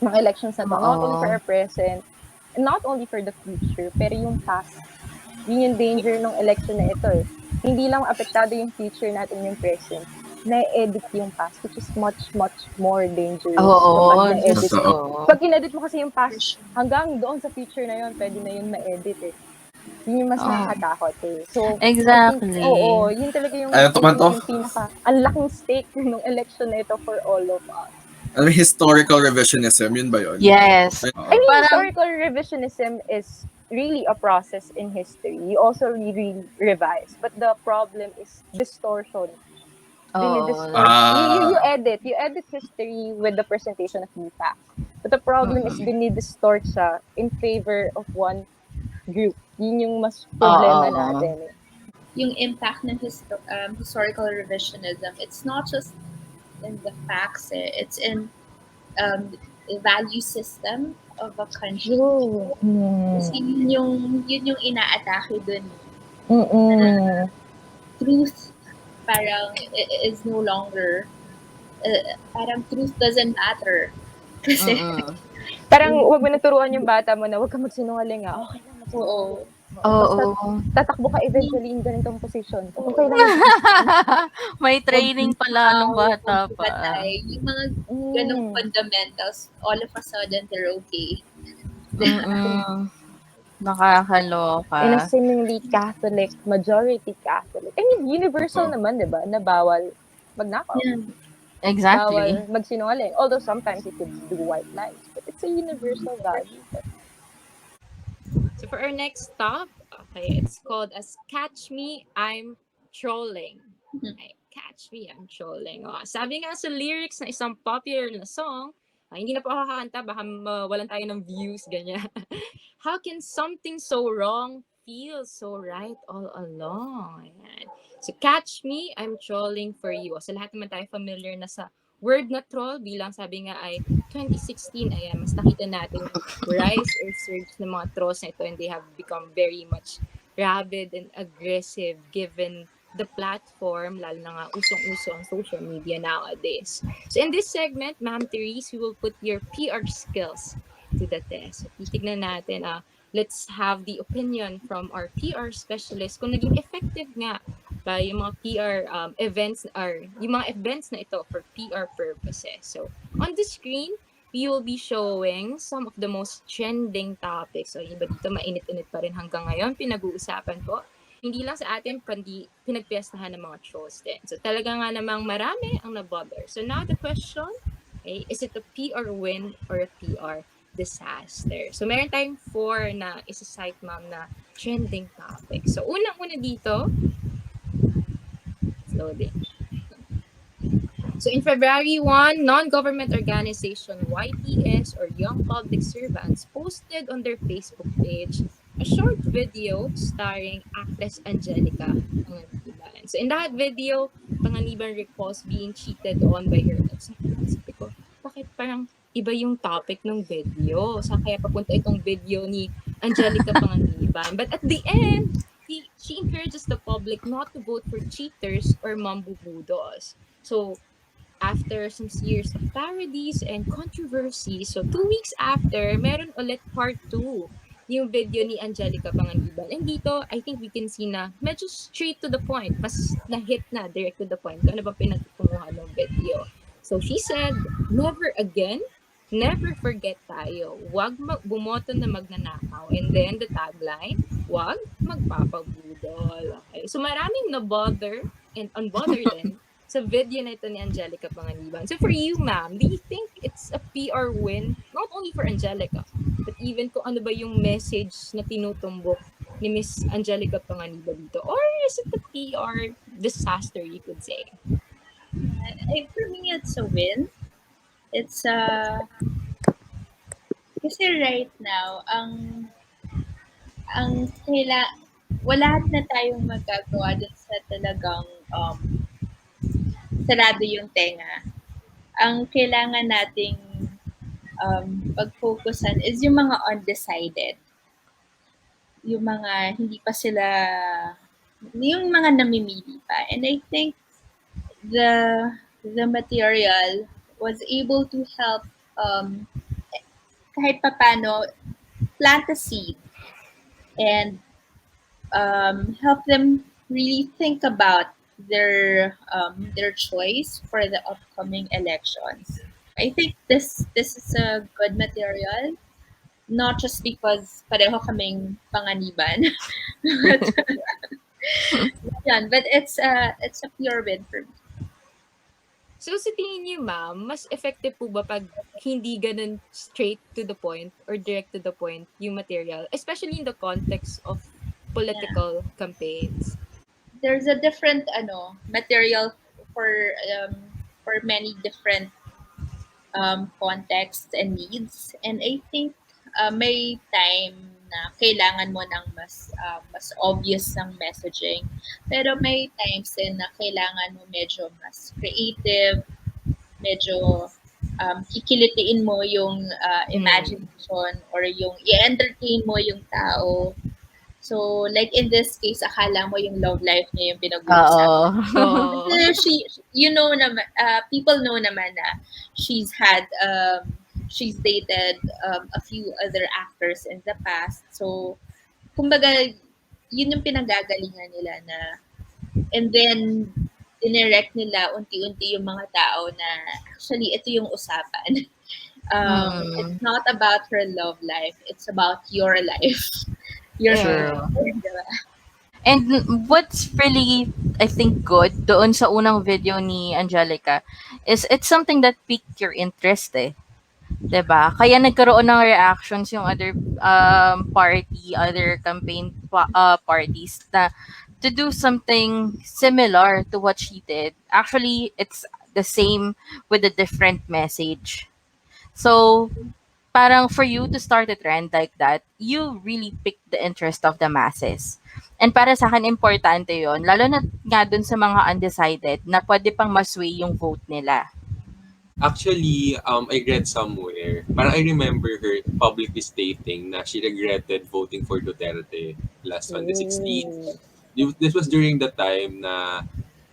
ng elections na to. Not only for our present, not only for the future, pero yung past. Yun yung danger ng election na ito eh. Hindi lang apektado yung future natin, yung present. Na-edit yung past, which is much, much more dangerous Oo, kapag na-edit Diyos mo. ko. Pag in-edit mo kasi yung past, hanggang doon sa future na yun, pwede na yun ma-edit eh. Yun yung mas nakakatakot eh. So, Exactly. I think, oo, yun talaga yung, Ano to man to? yung pinaka, ang laking stake ng election na ito for all of us. Ano yung historical revisionism? Yun ba yun? Yes. I mean, Parang- historical revisionism is really a process in history. You also revise. But the problem is distortion. You edit history with the presentation of new facts. But the problem is dinidistort siya in favor of one group. Yun yung mas problema natin eh. Yung impact ng historical revisionism, it's not just in the facts, it's in the value system of a country. Kasi yun yung inaatake dun. Truth parang is no longer, parang truth doesn't matter. Kasi, parang huwag mo naturuan yung bata mo na huwag ka magsinungaling okay na oo. Basta tatakbo ka eventually in ganitong position. Okay lang. May training pala nung bata pa. Yung mga ganong fundamentals, all of a sudden, they're okay. Nakakaloka. In a seemingly Catholic, majority Catholic. I mean, universal naman, di ba? Na bawal magnakaw. Yeah. Exactly. Bawal magsinungaling. Although sometimes you could do white lies. But it's a universal value. So for our next stop, okay, it's called as Catch Me, I'm Trolling. Okay, Catch Me, I'm Trolling. Oh, sabi nga sa lyrics ng isang popular na song, hindi na po ako kakanta, baka mawalan tayo ng views, ganyan. How can something so wrong feel so right all along? Ayan. So catch me, I'm trolling for you. Sa lahat naman tayo familiar na sa word na troll, bilang sabi nga ay 2016, ayan, mas nakita natin yung rise or surge ng mga trolls na ito, and they have become very much rabid and aggressive given the platform, lalo na nga usong-uso ang social media nowadays. So in this segment, Ma'am Therese, we will put your PR skills to the test. So titignan natin, let's have the opinion from our PR specialist kung naging effective nga ba yung mga PR events or yung mga events na ito for PR purposes. So on the screen, we will be showing some of the most trending topics. So, iba dito, mainit-init pa rin hanggang ngayon. Pinag-uusapan po. Hindi lang sa atin, pandi pinagpiestahan ng mga trolls din. So, talaga nga namang marami ang nabother. So, now the question, okay, is it a PR win or a PR disaster? So, meron tayong 4 na isa-cite, ma'am, na trending topics. So, unang-una dito, it's loading. So in February 1, non-government organization YPS or Young Public Servants posted on their Facebook page a short video starring actress Angelica Panganiban. So in that video, Panganiban recalls being cheated on by her ex. Sabi ko, bakit parang iba yung topic ng video? Saan kaya papunta itong video ni Angelica Panganiban? But at the end, she encourages the public not to vote for cheaters or mambubudos. So after some years of parodies and controversy, so 2 weeks after, meron ulit part 2 yung video ni Angelica Panganiban. And dito, I think we can see na medyo straight to the point. Mas na-hit na, direct to the point. Kung ano ba pinagtutunguhan ng video. So she said, never again, never forget tayo. Huwag bumoto na magnanakaw. And then the tagline, huwag magpapabudol. Okay. So maraming na-bother and unbothered din sa video na ito ni Angelica Panganiban. So for you, ma'am, do you think it's a PR win, not only for Angelica, but even kung ano ba yung message na tinutumbok ni Miss Angelica Panganiban dito? Or is it a PR disaster, you could say? For me, it's a win. It's kasi right now, wala na tayong magagawa dun sa talagang sarado yung tenga. Ang kailangan nating pag-focusan is yung mga undecided. Yung mga hindi pa sila, yung mga namimili pa. And I think the material was able to help kahit papano plant a seed and help them really think about their choice for the upcoming elections. I think this is a good material, not just because pareho kaming panganiban, but, but it's a pure win for me. So sa tingin niyo, ma'am, mas effective po ba pag hindi ganun straight to the point or direct to the point yung material, especially in the context of political campaigns? There's a different material for many different contexts and needs, and I think may time na kailangan mo ng mas obvious ng messaging, pero may times din na kailangan mo medyo mas creative, medyo kikilitiin mo yung imagination or yung i-entertain mo yung tao. So, like in this case, akala mo yung love life niya yung pinag-uusapan. People know naman na she's dated a few other actors in the past. So, kumbaga, yun yung pinagagalingan nila na, and then, dinirect nila unti-unti yung mga tao na, actually, ito yung usapan. It's not about her love life. It's about your life. And what's really, I think, good doon sa unang video ni Angelica is it's something that piqued your interest eh. 'Di ba? Kaya nagkaroon ng reactions yung other other campaign parties na to do something similar to what she did. Actually, it's the same with a different message. So, parang for you to start a trend like that, you really pick the interest of the masses. And para sa akin, importante yon, lalo na nga dun sa mga undecided na pwede pang masway yung vote nila. Actually, I read somewhere, parang I remember her publicly stating na she regretted voting for Duterte last 2016. This was during the time na,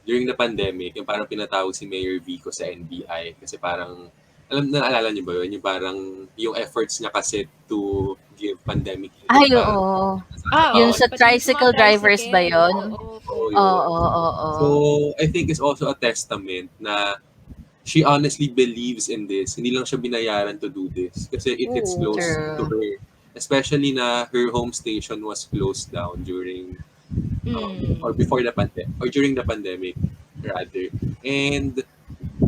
during the pandemic, yung parang pinatawag si Mayor Vico sa NBI kasi parang, naalala niyo ba yun? Yung parang, yung efforts niya kasi to give pandemic relief. Ay, oo. Yung sa tricycle drivers ba yun? Oo. So, I think it's also a testament na she honestly believes in this. Hindi lang siya binayaran to do this kasi it hits Ooh. close to True. her. Especially na her home station was closed down during or Mm. before the pandemic or during the pandemic rather. And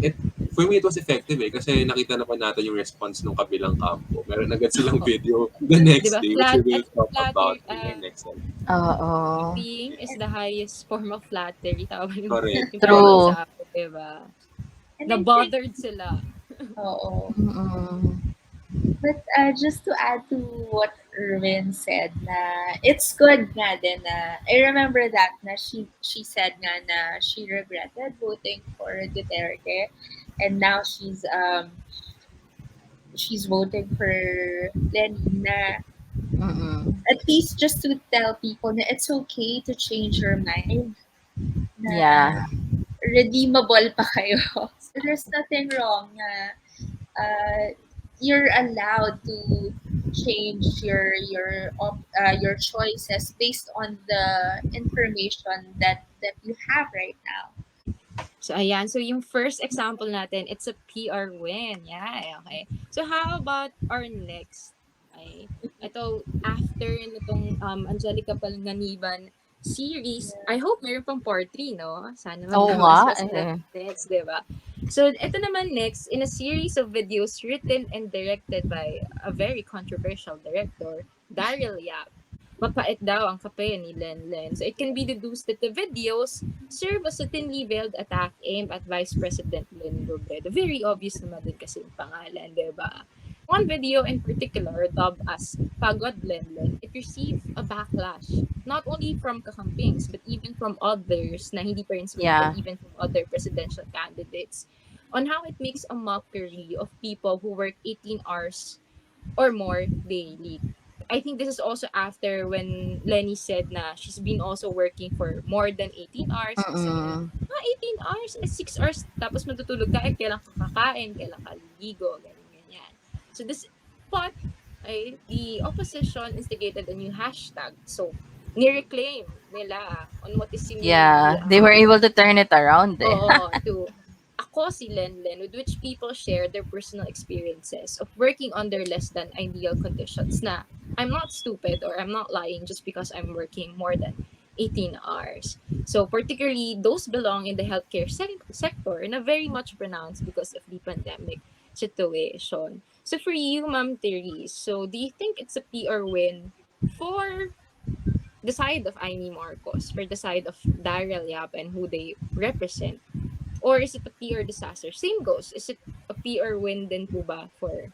it for me it was effective kasi nakita naman natin yung response ng kabilang kampo. Meron agad silang video the Di next ba? day which we will talk Flatter, about in our next episode. Oo. copying is the highest form of flattery. Tawag Correct. yung Correct. True. pinagsasabi, di ba? And I think, Na-bothered sila. oo. Mm. But just to add to what Erwin said, na it's good nga din na I remember that na she said nga na she regretted voting for Duterte, and now she's voting for Lenny, na Mm. at least just to tell people na it's okay to change your mind, na Yeah. redeemable pa kayo. So there's nothing wrong na uh, you're allowed to change your choices based on the information that you have right now. So, ayan. So, yung first example natin, it's a PR win. Yeah, okay. So, how about our next? Okay. Ito, after nitong Angelica Panganiban series, I hope mayroon pang part 3, no? Sana Oo nga maglawas-was na eh. next, di ba? So, ito naman next, in a series of videos written and directed by a very controversial director, Daryl Yap. Mapait daw ang kape ni Lenlen. So, it can be deduced that the videos serve as a thinly veiled attack aimed at Vice President Toni Gonzaga. Very obvious naman din kasi yung pangalan, di ba? One video in particular, dubbed as Pagod Lenlen, it received a backlash, not only from kakampings, but even from others na hindi pa rin sway, and Yeah. even from other presidential candidates, on how it makes a mockery of people who work 18 hours or more daily. I think this is also after when Lenny said na she's been also working for more than 18 hours. Sabi nila, Mm. 18 hours, 6 hours, tapos matutulog ka, kailan ka kakain, kailan ka liligo, ganyan, ganyan. So this, but, the opposition instigated a new hashtag. So, ni-reclaim nila on what is seemingly, Yeah. They were able to turn it around eh. oo, to ako si Lenlen, with which people share their personal experiences of working under less than ideal conditions na I'm not stupid or I'm not lying just because I'm working more than 18 hours. So particularly those belong in the healthcare sector na very much pronounced because of the pandemic situation. So for you, Ma'am Therese, so do you think it's a PR win for the side of Amy Marcos, for the side of Daryl Yap and who they represent? Or is it a PR disaster? Same goes. Is it a PR win din po ba for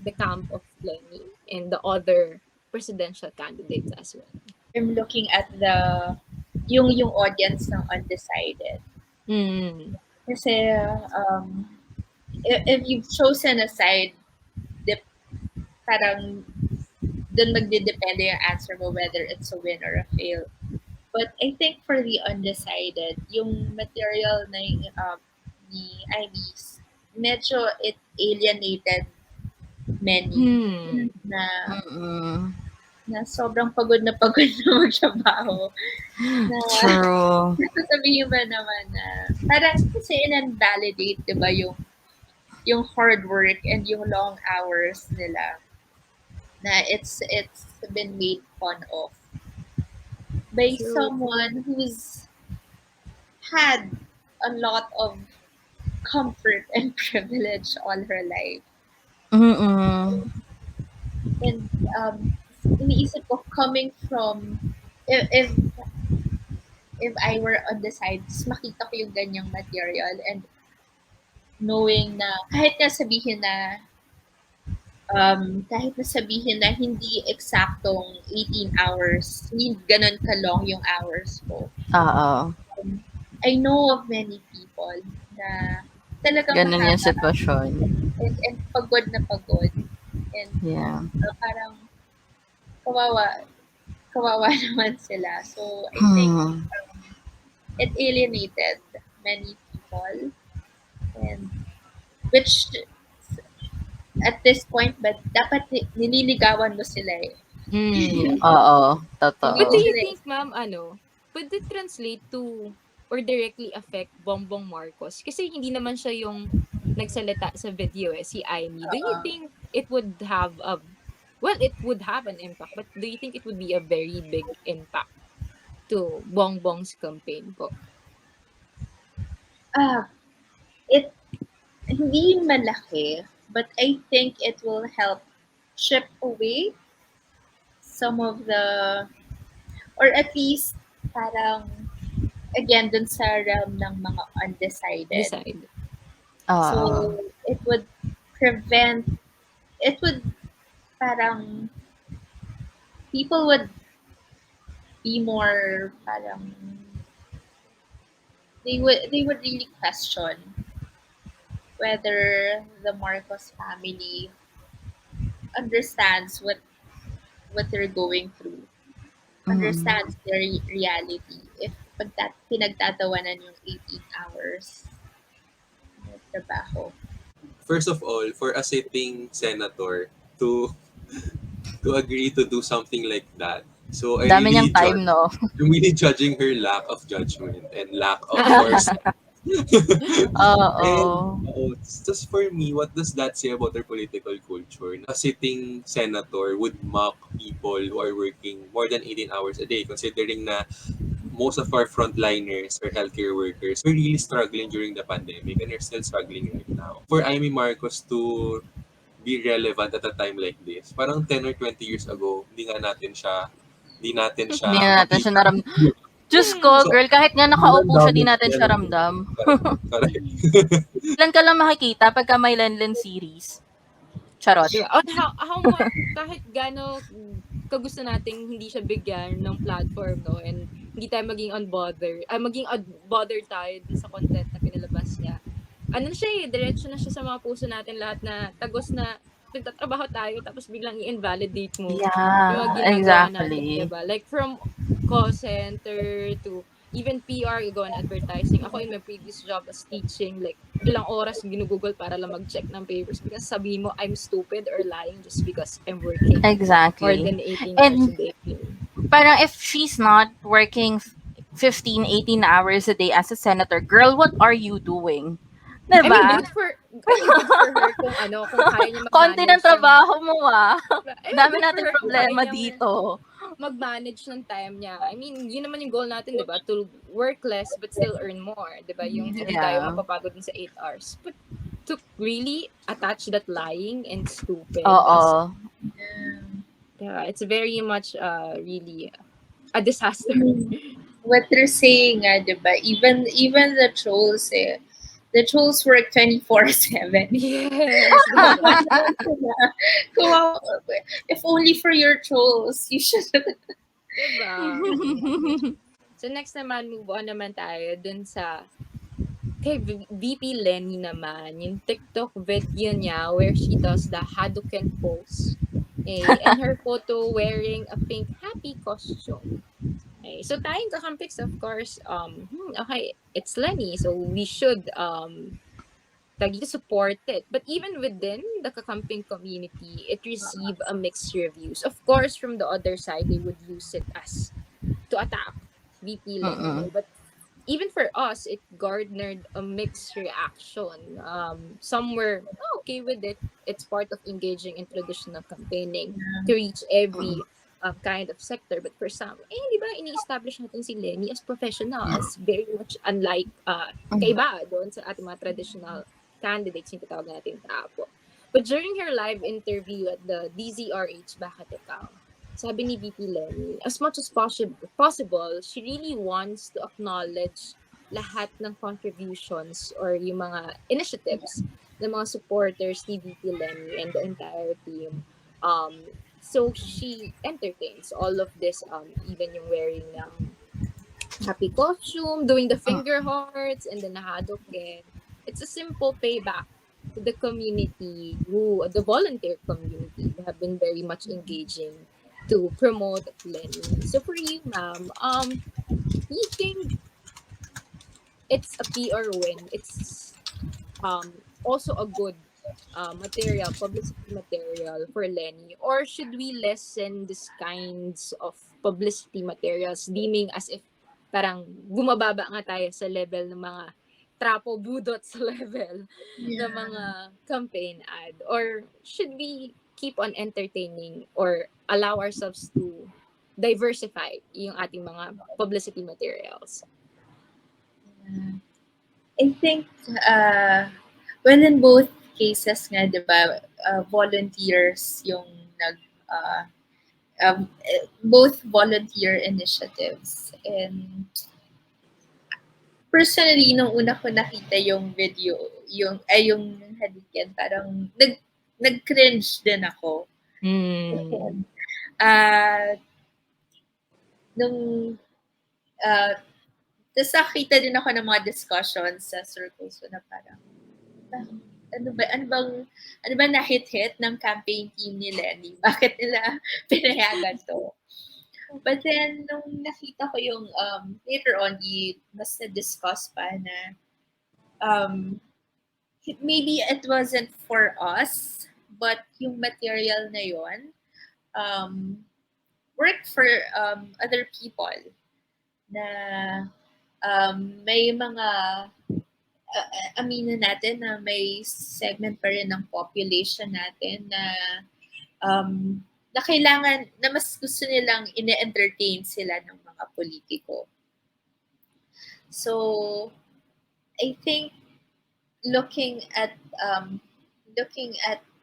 the camp of Lenny and the other presidential candidates as well? I'm looking at yung audience ng undecided. Mm. Kasi if you've chosen a side, parang dun magdidepende yung answer mo whether it's a win or a fail. But I think for the undecided, yung material na ni Iris, medyo it alienated many Hmm. na Mm. na sobrang pagod na magtrabaho. Na True. sasabihin ba naman na parang kasi in-validate, di ba, yung hard work and yung long hours nila, na it's been made fun of by True. someone who's had a lot of comfort and privilege all her life. Mm. And iniisip ko, coming from, if I were on the sides, makita ko yung ganyang material, and knowing na kahit na sabihin na hindi eksaktong 18 hours, hindi ganun ka-long yung hours ko. Oo. I know of many people na talagang Ganun yung mahaba sitwasyon. and pagod na pagod. And Yeah. parang kawawa naman sila. So I think it alienated many people, and which at this point, but dapat nililigawan mo sila eh. Mm. Oo. But Totoo. do you think, ma'am, could it translate to or directly affect Bongbong Marcos? Kasi hindi naman siya yung nagsalita sa video si Aimee. Do you think it would have a, well, it would have an impact, but do you think it would be a very big impact to Bongbong's campaign po? Ah, it hindi malaki, but I think it will help chip away some of the, or at least parang again dun sa realm ng mga undecided. Decide. Oo. So it would prevent, it would parang people would be more parang they would really question whether the Marcos family understands what they're going through, Mm. understands their reality if pinagtatawanan yung 18 hours na trabaho. First of all, for a sitting senator to agree to do something like that. So Dami niyang time, no? I'm really judging her lack of judgment and lack of foresight. And Oo. just for me, what does that say about our political culture? A sitting senator would mock people who are working more than 18 hours a day, considering na most of our frontliners or healthcare workers were really struggling during the pandemic and are still struggling right now. For Amy Marcos to be relevant at a time like this, parang 10 or 20 years ago, hindi natin Hindi siya na natin siya makita. Diyos ko, So, girl, kahit nga sobrang nakaupo siya, di dami natin siya niya. ramdam. Correct. Kailan ka lang makikita pagka may Lenlen series? Charot. Diba? At how much, kahit gano kagusto nating hindi siya bigyan ng platform, no? And hindi tayo maging unbothered tayo dun sa content na pinalabas niya. Ano na siya diretso na siya sa mga puso natin lahat na tagos na nagtatrabaho tayo tapos biglang i-invalidate mo yung mga Yeah, ginagawa natin, exactly. diba? Like from call center to even PR, gawa ng advertising. Ako in my previous job as teaching, like ilang oras ginugugol para lang mag-check ng papers because sabihin mo I'm stupid or lying just because I'm working more Exactly. than 18 hours a And day. parang if she's not working 15, 18 hours a day as a senator, girl, what are you doing? I mean, Diba? good for her kung kung kaya niya Konti ng mag-manage ng, trabaho mo, ah. I mean, Dami good for nating her kung kaya problema niyang dito. mag-manage ng time niya. I mean, yun naman yung goal natin, di ba? To work less but still earn more. Di ba? Yung hindi tayo Yeah. mapapagod din sa 8 hours. But to really attach that lying and stupid as, Oo. yeah, it's very much really a disaster. What they're saying, diba? Even the trolls, the trolls work 24/7. Yes, diba? If only for your trolls, you should. Diba? So next naman, move on naman tayo dun sa kay VP Lenny naman, yung TikTok video niya where she does the Hadouken pose. And her photo wearing a pink happy costume. So tayong kakampiks, of course, okay, it's Lenny, so we should support it. But even within the kakamping community, it received a mixed reviews. Of course, from the other side, they would use it as to attack VP Lenny. No? But even for us, it garnered a mixed reaction. Some were okay with it. It's part of engaging in traditional campaigning to reach every kind of sector. But for some, di ba, ini-establish natin si Lenny as professional, as very much unlike kaiba doon sa ating mga traditional candidates yung tatawag natin tapo. But during her live interview at the DZRH Bakit Ikaw, sabi ni VP Lenny, as much as possible, she really wants to acknowledge lahat ng contributions or yung mga initiatives ng mga supporters ni VP Lenny and the entire team. So she entertains all of this, even yung wearing ng happy costume, doing the finger hearts, and then nahadoken. It's a simple payback to the community, the volunteer community, who have been very much engaging to promote Lenny. So for you, ma'am, you think it's a PR win? It's also a good publicity material for Lenny, or should we lessen these kinds of publicity materials, deeming as if parang bumababa nga tayo sa level ng mga trapo budot sa level ng Yeah. mga campaign ad? Or should we keep on entertaining or allow ourselves to diversify yung ating mga publicity materials? I think well, in both cases nga, di ba, volunteers yung nag both volunteer initiatives. And personally, nung una ko nakita yung video, yung halikan, parang nag-cringe din ako. Mm. Uh, nung tapos nakita din ako ng mga discussions sa circles ko na parang ano ba na-hit ng campaign team ni Lenny? Bakit nila pinayagan to? But then, nung nakita ko yung later on, mas na-discuss pa na maybe it wasn't for us, but yung material na yun worked for other people na may mga aminin natin na may segment pa rin ng population natin na kailangan, na mas gusto nilang ine-entertain sila ng mga politiko. So, I think looking at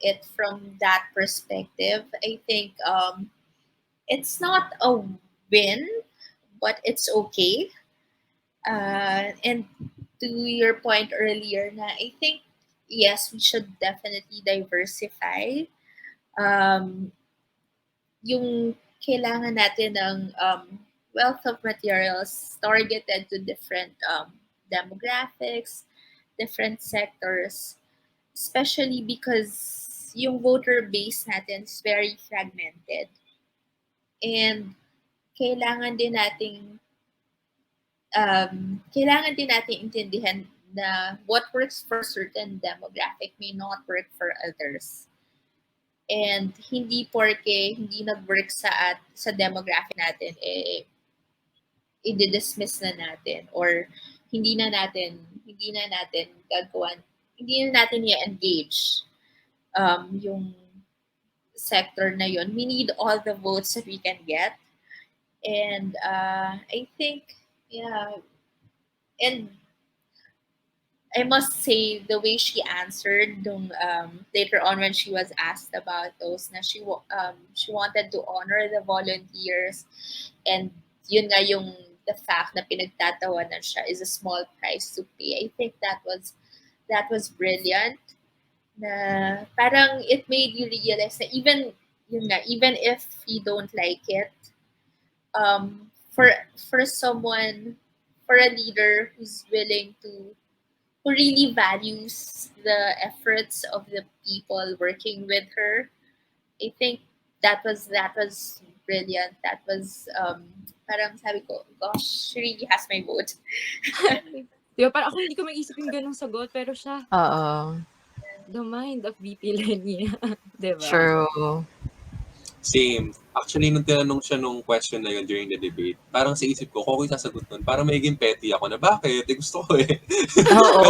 it from that perspective, I think it's not a win, but it's okay. And to your point earlier, na I think yes, we should definitely diversify. Yung kailangan natin ng wealth of materials targeted to different demographics, different sectors, especially because yung voter base natin is very fragmented. And kailangan din nating intindihan na what works for certain demographic may not work for others. And hindi porke hindi nag-work sa demographic natin, i-dismiss na natin or hindi na natin gagawin, hindi na natin i-engage yung sector na yun. We need all the votes that we can get. And I think, yeah, and I must say the way she answered later on when she was asked about those, na she wanted to honor the volunteers, and yun nga yung the fact na pinagtatawanan siya is a small price to pay. I think that was brilliant. Na parang it made you realize na even if you don't like it, for someone, for a leader who's willing to, who really values the efforts of the people working with her, I think that was brilliant. That was parang sabi ko, gosh, she really has my vote. Diba, parang ako hindi ko maisip yung ganong sagot, pero siya, Oo. the mind of VP Lenny. Diba? True. Same. Actually, nung tinanong siya nung question na yun during the debate, parang sa isip ko, kung ako yung sasagot nun, parang magiging petty ako na, bakit? Gusto ko eh. Oo.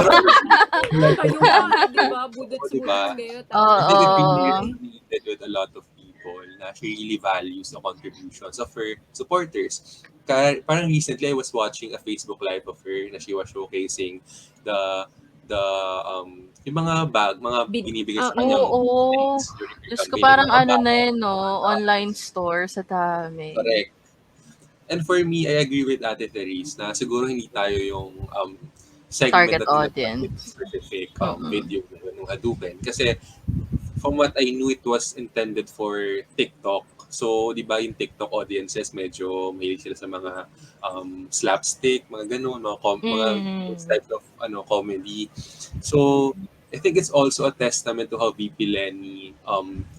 Pero, Kayo nga, diba? Budot sa diba? budot kayo. Oo. I think it really resonated with a lot of people na she really values the contributions of her supporters. Parang recently, I was watching a Facebook live of her na she was showcasing yung mga binibigay sa kanyang Oo. things during her Diyos ko, campaign. parang Mga ano na bag. yun, no? Online store sa dami. Correct. And for me, I agree with Ate Therese na siguro hindi tayo yung segment Target na audience. specific video ng Haduken. Kasi from what I knew, it was intended for TikTok. So, di ba yung TikTok audiences, medyo mahilig sila sa mga slapstick, mga ganun, mga types of comedy. So, I think it's also a testament to how VP Lenny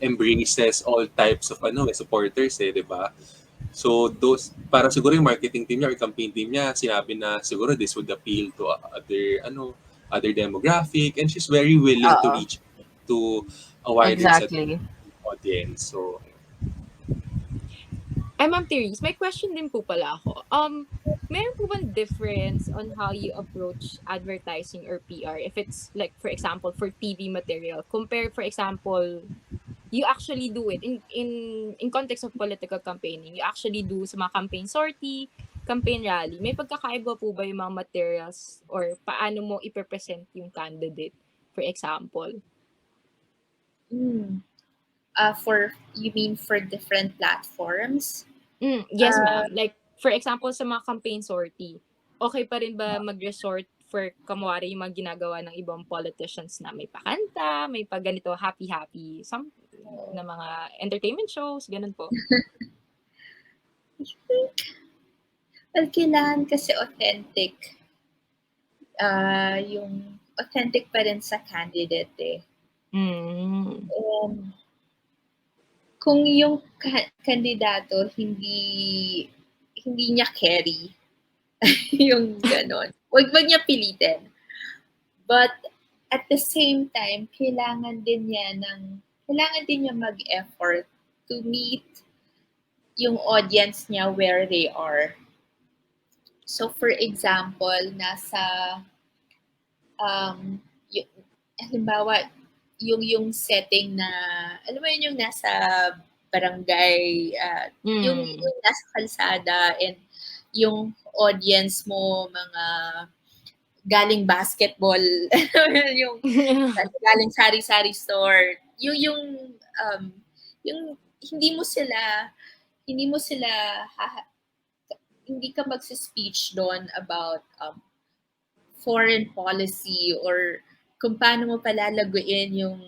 embraces all types of supporters, di ba? So, para siguro yung marketing team niya or campaign team niya, sinabi na siguro this would appeal to other demographic, and she's very willing to reach to a wider set of audience. So, Ma'am Therese, may question din po pala ako. meron po bang difference on how you approach advertising or PR? If it's like, for example, for TV material, compare, for example, you actually do it in context of political campaigning. You actually do sa mga campaign sortie, campaign rally. May pagkakaiba po ba yung mga materials or paano mo ipepresent yung candidate, for example? For you mean for different platforms? Yes, ma'am. Like, for example, sa mga campaign sortie, okay pa rin ba mag-resort for kamwari yung mga ginagawa ng ibang politicians na may pakanta, may pag ganito, happy-happy, some na mga entertainment shows, ganun po? Well, kailangan kasi authentic. Yung authentic pa rin sa candidate eh. Kung yung kandidato hindi niya carry, yung ganon, wag niya pilitin. But at the same time, kailangan din niya mag-effort to meet yung audience niya where they are. So for example, halimbawa, yung setting na, alam mo yun, yung nasa barangay, yung nasa kalsada, and yung audience mo, mga galing basketball, yung galing sari-sari store, yung hindi mo sila hindi ka magsi-speech doon about foreign policy or kung paano mo palalaguin yung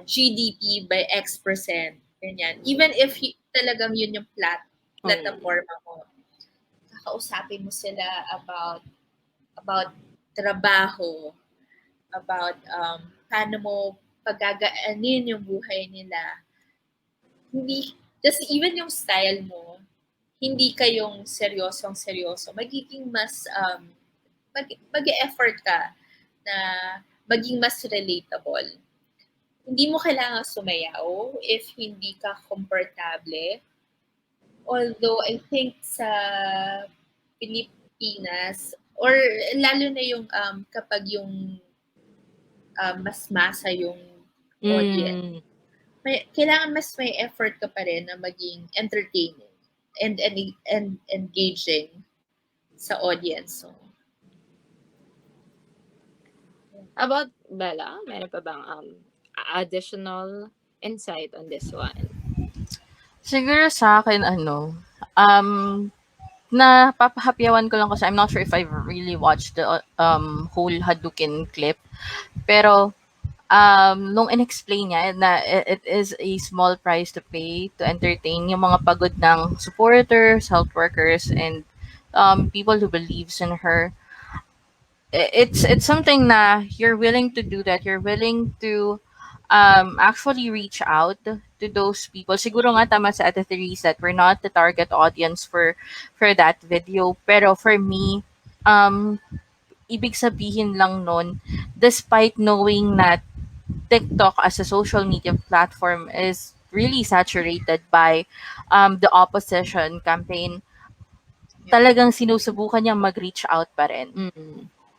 GDP by X%. Ganyan. Even if talagang yun yung plataforma mo, kakausapin mo sila about trabaho, about paano mo pagagaanin yung buhay nila. Hindi, just even yung style mo, hindi kayong seryoso, magiging mas mag-effort ka na maging mas relatable. Hindi mo kailangan sumayaw if hindi ka komportable. Although I think sa Pilipinas, or lalo na yung kapag yung mas masa yung audience, kailangan mas may effort ka pa rin na maging entertaining and engaging sa audience. So, about Bella, meron pa bang additional insight on this one? Siguro sa akin, napapahapyawan ko lang kasi I'm not sure if I've really watched the whole Hadouken clip. Pero, nung in-explain niya na it is a small price to pay to entertain yung mga pagod ng supporters, health workers, and people who believes in her. It's something na you're willing to do that. You're willing to actually reach out to those people. Siguro nga tama sa Ate Therese that we're not the target audience for that video. Pero for me, ibig sabihin lang nun, despite knowing that TikTok as a social media platform is really saturated by the opposition campaign, talagang sinusubukan niyang mag-reach out pa rin.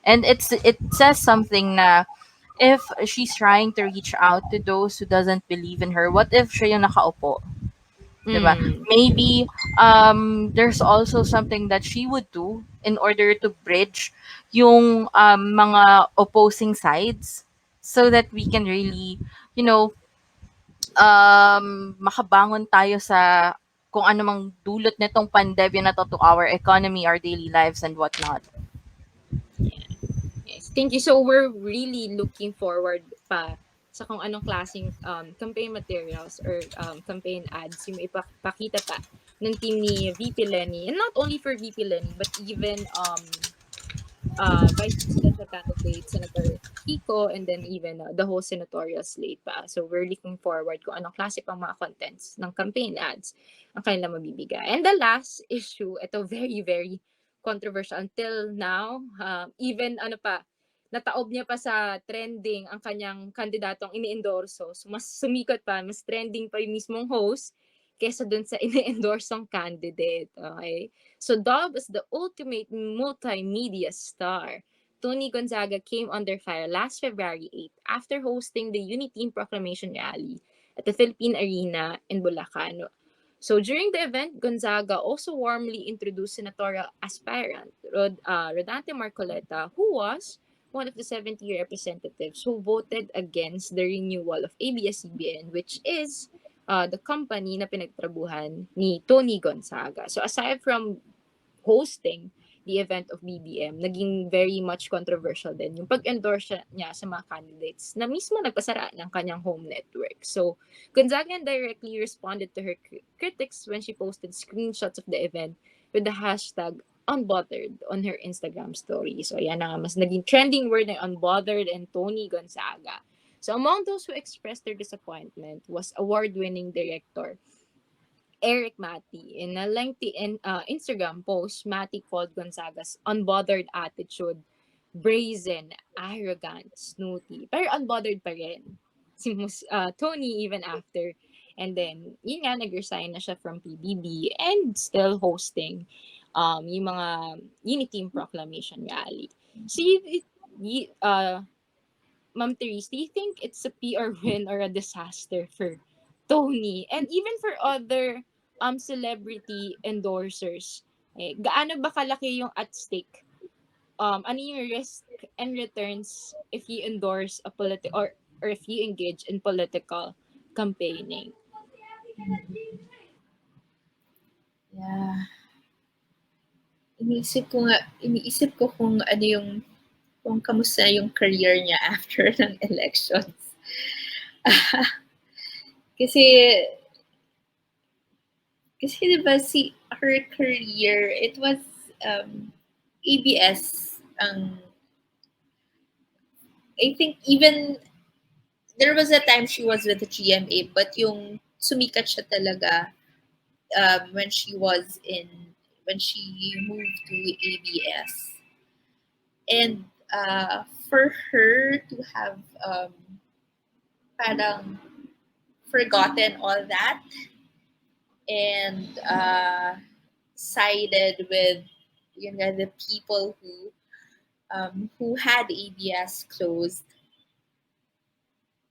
And it says something na if she's trying to reach out to those who doesn't believe in her, what if siya yung nakaupo? Diba? Maybe there's also something that she would do in order to bridge yung mga opposing sides so that we can really, makabangon tayo sa kung ano mang dulot nitong pandemya na to our economy, our daily lives, and whatnot. Yes. Thank you. So we're really looking forward pa sa kung anong klaseng campaign materials or campaign ads yung ipakita pa ng team ni VP Lenny. And not only for VP Lenny, but even Vice Presidential candidate, Senator Kiko, and then even the whole senatorial slate pa. So we're looking forward kung anong klase pang mga contents ng campaign ads ang kanila mabibigay. And the last issue, ito very, very controversial until now. Even nataob niya pa sa trending ang kanyang kandidatong ini-endorso. So mas sumikat pa, mas trending pa yung mismong host. kesa dun sa ini-endorsong candidate. Okay? So dubbed as the ultimate multimedia star, Toni Gonzaga came under fire last February 8 after hosting the Unity Proclamation rally at the Philippine Arena in Bulacan. So during the event, Gonzaga also warmly introduced senatorial aspirant Rodante Marcoleta, who was one of the 70 representatives who voted against the renewal of ABS-CBN, which is the company na pinagtrabuhan ni Toni Gonzaga. So aside from hosting the event of BBM, naging very much controversial din yung pag-endorse niya sa mga candidates na mismo nagpasara ng kanyang home network. So, Gonzaga directly responded to her critics when she posted screenshots of the event with the hashtag Unbothered on her Instagram story. So, ayan na nga, mas naging trending word na Unbothered and Toni Gonzaga. So, among those who expressed their disappointment was award-winning director Eric Mati. In a lengthy Instagram post, Mati called Gonzaga's unbothered attitude brazen, arrogant, snooty. Pero unbothered pa rin si Tony even after. And then, yun nga, nag-resign na siya from PBB and still hosting yung mga Unity Proclamation rally. So, Ma'am Therese, do you think it's a PR win or a disaster for Tony and even for other celebrity endorsers? Gaano ba kalaki yung at stake? Ano yung risk and returns if you endorse a or if you engage in political campaigning? Yeah. Iniisip ko kung ano yung kung kamusta yung career niya after ng elections. kasi kasi diba her career, it was ABS I think even there was a time she was with the GMA, but yung sumikat siya talaga when she moved to ABS. And for her to have parang forgotten all that and sided with the people who had ABS closed,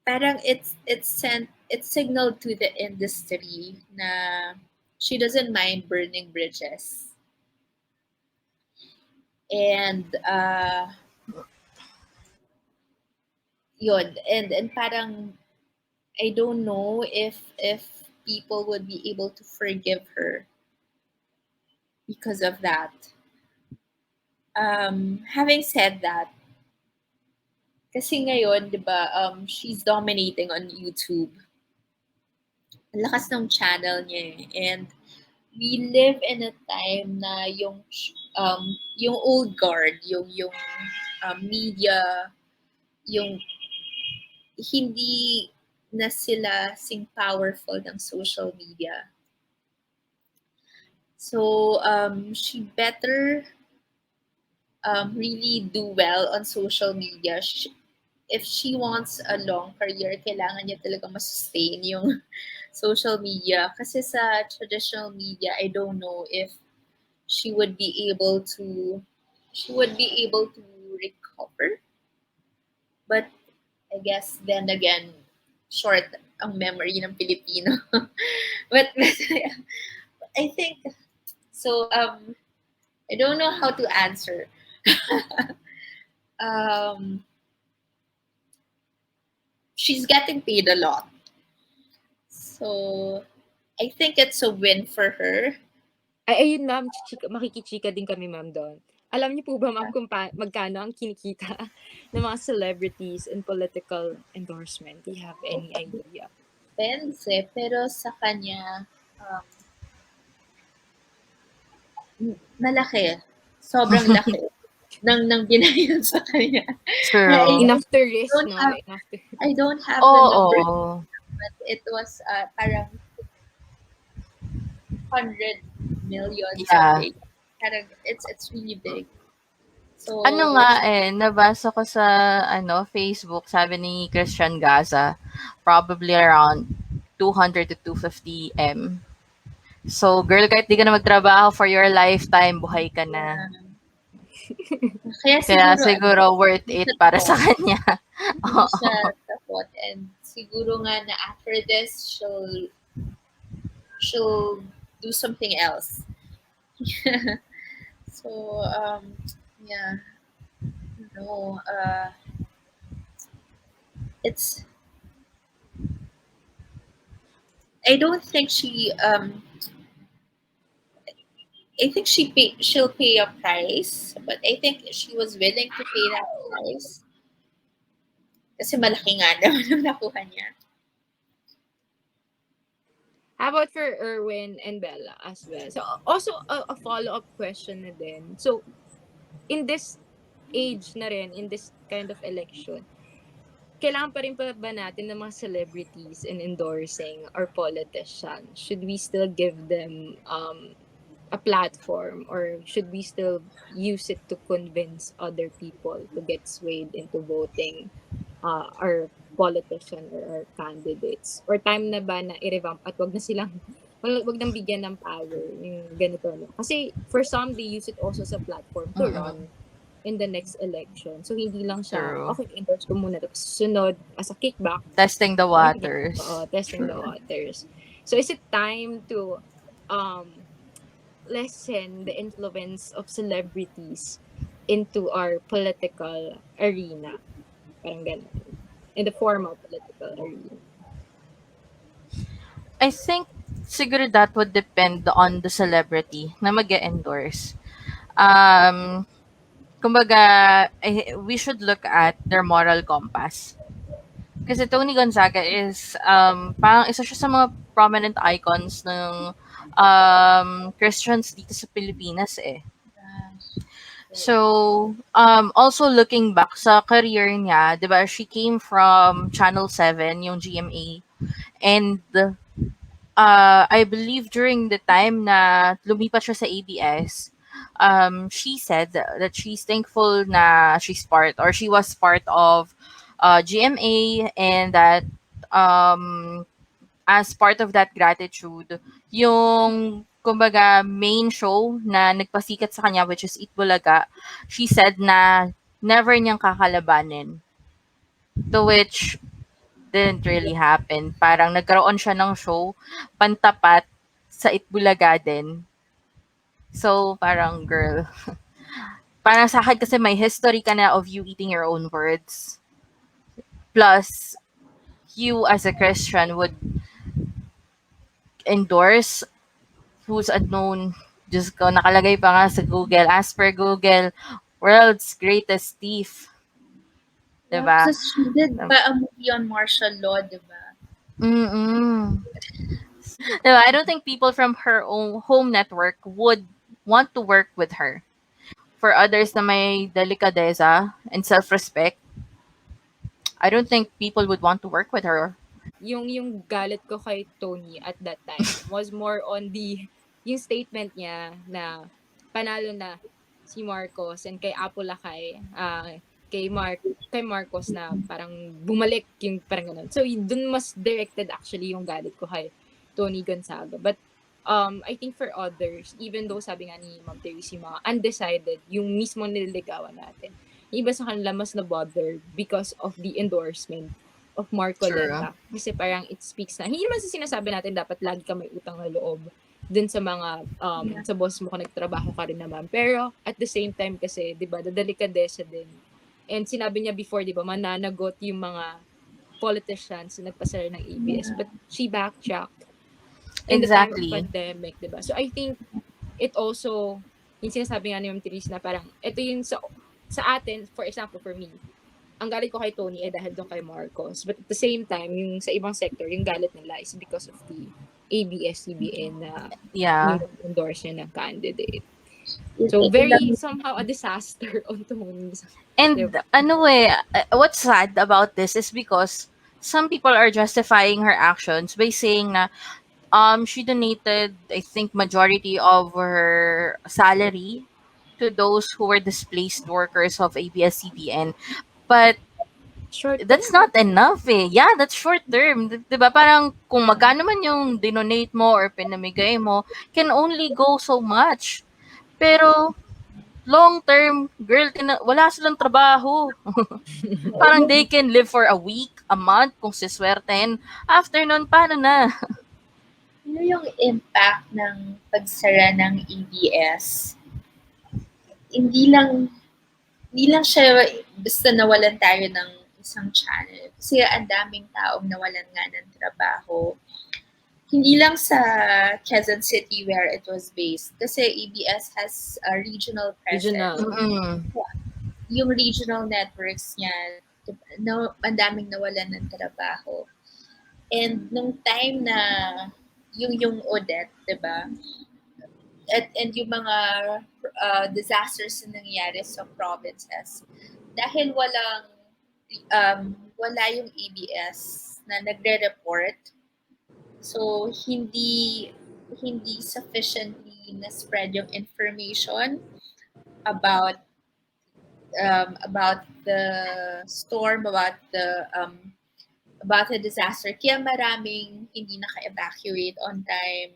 parang it's signaled to the industry na she doesn't mind burning bridges. And yun, and parang I don't know if people would be able to forgive her because of that. Having said that, kasi ngayon, di ba, she's dominating on YouTube. Ang lakas ng channel niya eh. And we live in a time na yung old guard, yung media, yung hindi na sila sing powerful ng social media. So, she better really do well on social media. If she wants a long career, kailangan niya talaga masustain yung social media. Kasi sa traditional media, I don't know if she would be able to recover. But I guess then again, short ang memory ng Pilipino. but I think so. I don't know how to answer. She's getting paid a lot, so I think it's a win for her. Ay, ayun ma'am, makikichika din kami ma'am doon. Alam niyo po ba ma'am kung magkano ang kinikita ng mga celebrities in political endorsement? Do you have any idea? Depends pero sa kanya, malaki. Sobrang laki ng binayad sa kanya. True. Enough to risk, no? I don't have the number, Oo. but it was parang 100 million something. Parang it's really big. So, Ano nga nabasa ko sa Facebook, sabi ni Christian Gaza, probably around 200 to 250 M. So, girl, kahit di ka na magtrabaho for your lifetime, buhay ka na. Yeah. Kaya Kaya siguro, ano, siguro worth hindi it siya para sa takot. kanya. Hindi siya Oo. takot. And siguro nga na after this, she'll do something else. So, yeah, no, it's, I don't think I think she'll pay a price, but I think she was willing to pay that price kasi malaki nga naman ang nakuha niya. How about for Erwin and Bella as well? So, also a follow-up question na din. So, in this age na rin, in this kind of election, kailangan pa rin pa ba natin ng mga celebrities in endorsing our politicians? Should we still give them a platform, or should we still use it to convince other people to get swayed into voting our politician or our candidates? Or time na ba na i-revamp at wag na silang wag nang bigyan ng power yung ganito, no? Kasi for some, they use it also as a platform to Mm-mm. run in the next election. So, hindi lang siya, True. okay, endorse ko muna. Tapos, sunod, as a kickback, Testing the okay, waters. testing the True. waters. So, is it time to um, lessen the influence of celebrities into our political arena? Parang ganun. In the formal political arena. I think siguro that would depend on the celebrity na mag-endorse. Kumbaga, we should look at their moral compass. Kasi Toni Gonzaga is, parang isa siya sa mga prominent icons ng Christians dito sa Pilipinas eh. So, also looking back sa career niya, di ba, she came from Channel 7, yung GMA. And I believe during the time na lumipat siya sa ABS, she said that she's thankful na she's part, or she was part of GMA, and that um, as part of that gratitude, yung kumbaga main show na nagpasikat sa kanya, which is Eat Bulaga, she said na never niyang kakalabanin. To which didn't really happen. Parang nagkaroon siya ng show pantapat sa Itbulaga din. So, parang girl. Parang sa akin kasi may history ka na of you eating your own words. Plus, you as a Christian would endorse who's unknown. Diyos ko, nakalagay pa nga sa Google. As per Google, world's greatest thief. Yeah, Diba? because she did pa a movie on martial law, diba? Mm-mm. Diba? I don't think people from her own home network would want to work with her. For others na may delikadeza and self-respect, I don't think people would want to work with her. Yung galit ko kay Tony at that time was more on yung statement niya na panalo na si Marcos, and kay Apo Lakay, kay Marcos na parang bumalik yung parang ganun. So, dun mas directed actually yung galit ko kay Toni Gonzaga. But I think for others, even though sabi nga ni Ma'am Therese, yung mga undecided, yung mismo nililigawan natin, yung iba sa kanila mas na-bothered because of the endorsement of True. Marcoleta. Kasi parang it speaks na, hindi naman sa sinasabi natin dapat lagi ka may utang na loob dun sa mga, sa boss mo kung nagtrabaho ka rin naman. Pero at the same time kasi, di ba, delikadesa din. And sinabi niya before, di ba, mananagot yung mga politicians na nagpasara ng ABS. But she backtracked in the time of Exactly. pandemic, di ba? So I think it also, yung sinasabi nga ni Ma'am Therese na parang, ito yung sa atin, for example, for me, ang galit ko kay Tony ay dahil doon kay Marcos. But at the same time, yung sa ibang sector, yung galit nila is because of the ABS-CBN na Yeah. endorse niya ng candidate. So, very somehow a disaster on Tony. And ano eh, what's sad about this is because some people are justifying her actions by saying na she donated, I think, majority of her salary to those who were displaced workers of ABS-CBN. But Short That's term. not enough eh. Yeah, that's short term. 'Di ba? Parang kung magkano man yung dinonate mo or pinamigay mo, can only go so much. Pero long term, girl, wala silang trabaho. Parang they can live for a week, a month, kung siswertehin. After nun, paano na? Ano yung impact ng pagsara ng EBS? Hindi lang hindi lang siya basta nawalan tayo ng isang channel. Kasi ang daming taong nawalan nga ng trabaho. Hindi lang sa Quezon City where it was based. Kasi EBS has a regional presence. Regional. Mm. Yung regional networks niya, ang daming nawalan ng trabaho. And nung time na yung Odette, 'di ba? And yung mga disasters na nangyari sa provinces, dahil wala yung ABS na nagre-report, so hindi sufficiently na spread yung information about about the storm, about the disaster. Kaya maraming hindi naka-evacuate on time.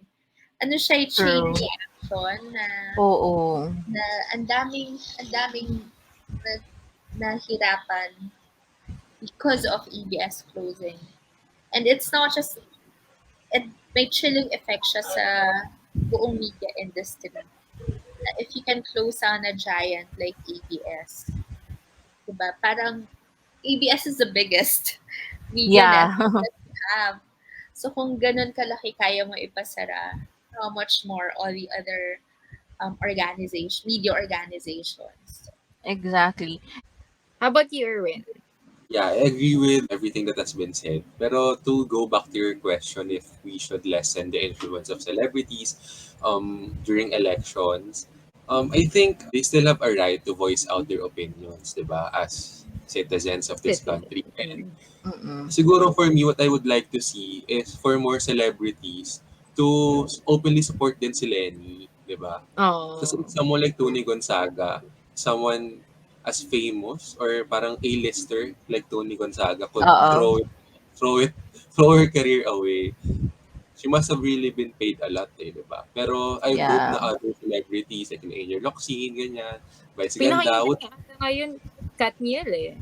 Ano siya, chain True. reaction na Oo. na ang daming na, nahirapan because of EBS closing. And it's not just, it may chilling effect siya sa buong media industry. If you can close down a giant like ABS, diba? Parang ABS is the biggest media Yeah. network that we have. So kung ganun kalaki kaya mo ipasara, how much more all the other media organizations. Exactly. How about you, Erwin? Yeah, I agree with everything that has been said. Pero to go back to your question, if we should lessen the influence of celebrities during elections, I think they still have a right to voice out their opinions, di ba, as citizens of this Citizen. country. And Mm. siguro for me, what I would like to see is for more celebrities to openly support din si Lenny, di ba? Kasi Oh. someone like Toni Gonzaga, someone as famous or parang A-lister like Toni Gonzaga could Oo. throw it, throw her career away. She must have really been paid a lot eh, di ba? Pero I hope Yeah. na other celebrities like Angel Locsin, ganyan, Vice Ganda Pinaka-instant would, niya ata ngayon, Katniel eh.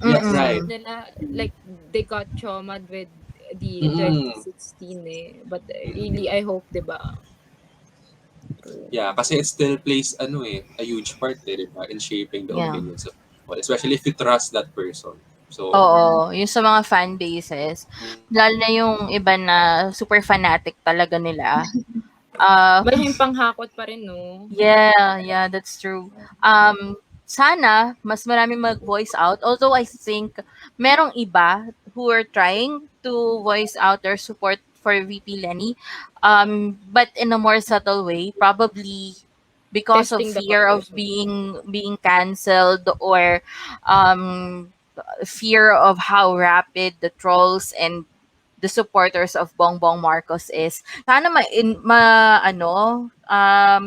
yeah, Sabi right. Mm. nila, like, they got traumatized with the Mm-mm. 2016 eh. But really, I hope, di ba? Yeah, kasi it still plays a huge part eh, di ba, in shaping the Yeah. opinions of people, especially if you trust that person. So, Oo, yung sa mga fan bases, mm, lalo na yung iba na super fanatic talaga nila. Ah, Malaking panghakot pa rin, no? yeah, that's true. Sana mas marami mag-voice out. Although I think merong iba who are trying to voice out their support for VP Lenny, but in a more subtle way, probably because of Testing the fear of waters. being cancelled, or um fear of how rapid the trolls and the supporters of Bongbong Marcos is. Sana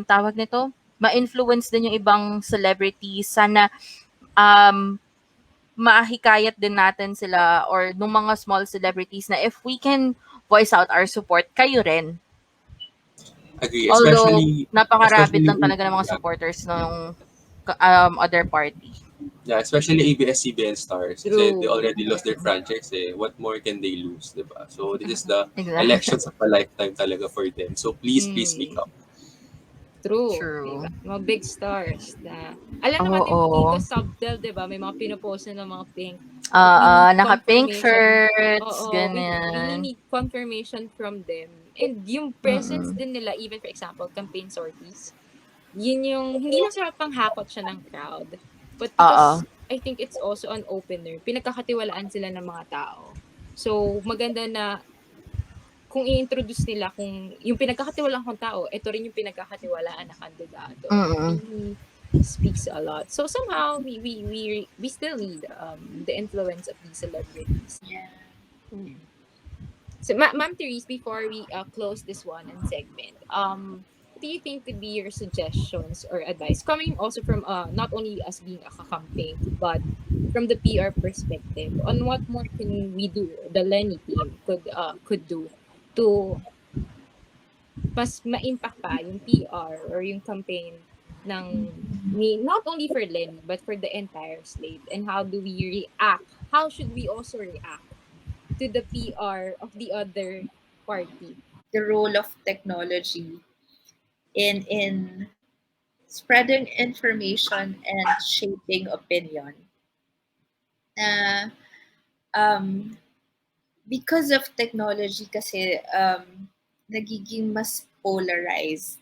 tawag nito, ma-influence din yung ibang celebrities. Sana um maahikayat din natin sila, or nung mga small celebrities, na if we can voice out our support, kayo rin. agree. Although napakarabid Especially lang talaga ng mga yeah, supporters ng other party. yeah, especially ABS-CBN stars. Kasi they True. already lost their franchise eh. What more can they lose, di ba? So this is the Exactly. elections of a lifetime talaga for them. So please speak Mm. up. True. True. Diba? Mga big stars na, alam naman ni Tito Oo. Subdel, di ba? May mga pinopost na ng mga pink. But we need Naka-pink confirmation. shirts, Oo, we really ganyan. need confirmation from them. And yung presence Mm. din nila, even for example, campaign sorties, yun yung, hindi lang sa panghakot siya ng crowd, but Oo. because I think it's also an opener. Pinagkakatiwalaan sila ng mga tao. So, maganda na kung i-introduce nila kung yung pinagkakatiwalaan kong tao, ito rin yung pinagkakatiwalaan na kandidato. It Mm. really speaks a lot. So somehow we still need the influence of these celebrities. Yeah. So Ma'am Therese, before we close this one and segment, what do you think could be your suggestions or advice coming also from not only us being a kakamping, but from the PR perspective, on what more can we do, the Lenny team could do to mas ma-impact pa yung PR or yung campaign ng not only for Lenny but for the entire slate, and how do we react, how should we also react to the PR of the other party. The role of technology in spreading information and shaping opinion. Uh, um, because of technology kasi nagiging mas polarized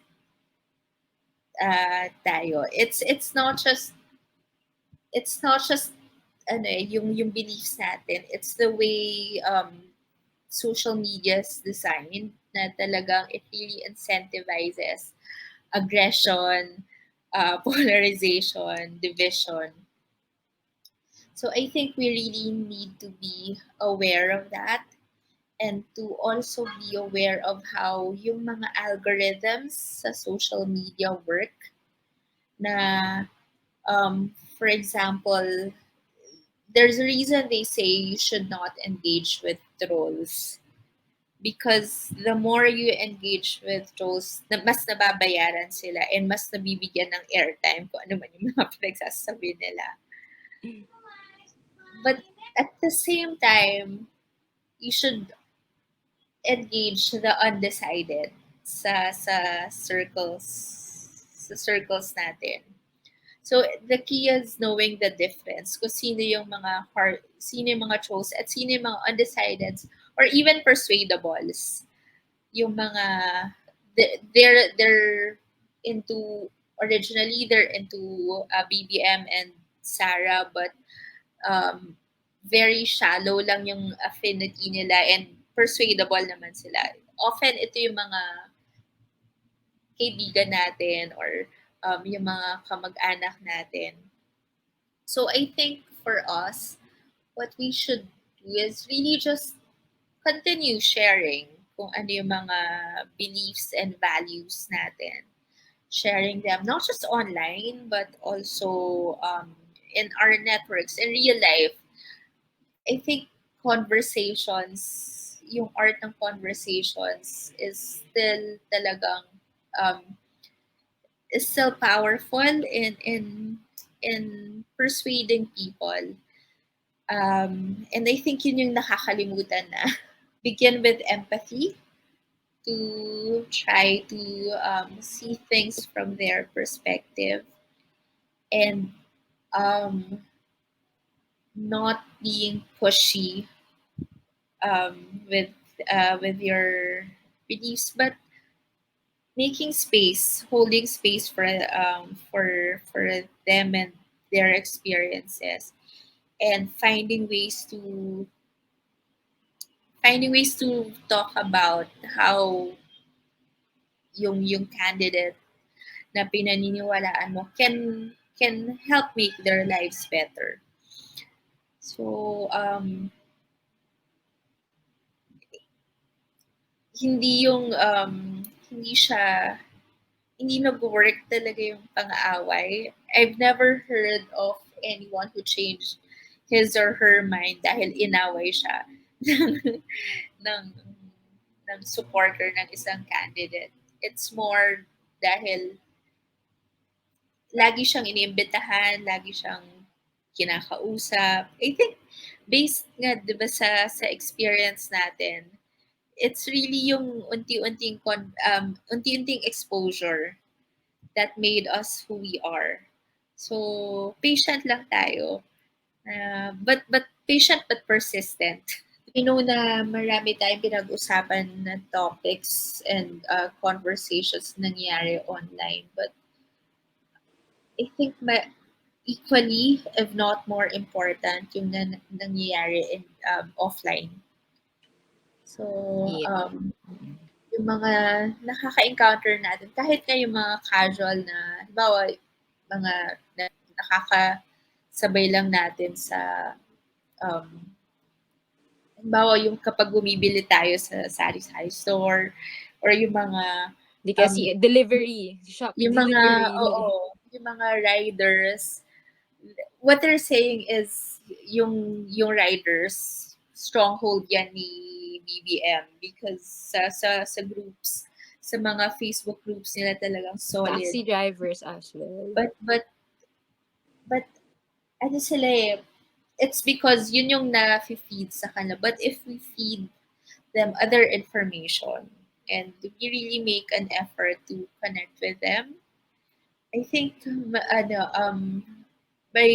tayo. It's not just ano yung beliefs natin. It's the way social media is designed na talagang it really incentivizes aggression, polarization, division. So I think we really need to be aware of that and to also be aware of how yung mga algorithms sa social media work na for example, there's a reason they say you should not engage with trolls because the more you engage with trolls, mas nababayaran sila and mas nabibigyan ng airtime kung ano man yung mga pinagsasabi nila. But at the same time, you should engage the undecided sa circles natin. So the key is knowing the difference kung sino yung mga trolls at sino yung mga undecided or even persuadables. Yung mga they're into originally they're into BBM and Sarah, but very shallow lang yung affinity nila and persuadable naman sila. Often ito yung mga kaibigan natin or yung mga kamag-anak natin. So I think for us, what we should do is really just continue sharing kung ano yung mga beliefs and values natin. Sharing them not just online but also in our networks, in real life. I think conversations, yung art ng conversations is still talagang is still powerful in persuading people. And I think yun yung nakakalimutan na. Begin with empathy to try to see things from their perspective and not being pushy with your beliefs, but making space, holding space for them and their experiences, and finding ways to talk about how yung candidate na pinaniniwalaan mo can help make their lives better. So hindi nag-work talaga yung pang-aaway. I've never heard of anyone who changed his or her mind dahil inaway siya ng ng supporter ng isang candidate. It's more dahil lagi siyang iniimbitahan, lagi siyang kinakausap. I think based nga 'di ba sa experience natin, it's really yung unti-unting exposure that made us who we are. So patient lang tayo. But patient but persistent. I know na marami tayong pinag-usapan na topics and conversations nangyari online, but I think equally, if not more important, yung nangyayari in offline. So, yung mga nakaka-encounter natin, kahit nga yung mga casual na, halimbawa, mga nakakasabay lang natin sa, halimbawa, yung kapag bumibili tayo sa sari-sari store, or yung mga, Di kasi delivery, shop yung delivery. mga, yung mga riders what they're saying is yung riders stronghold yan ni BBM because sa groups, sa mga Facebook groups nila talagang solid. Taxi drivers as well. But ano sila eh, it's because yun yung na-feed sa kanila. But if we feed them other information and we really make an effort to connect with them, I think by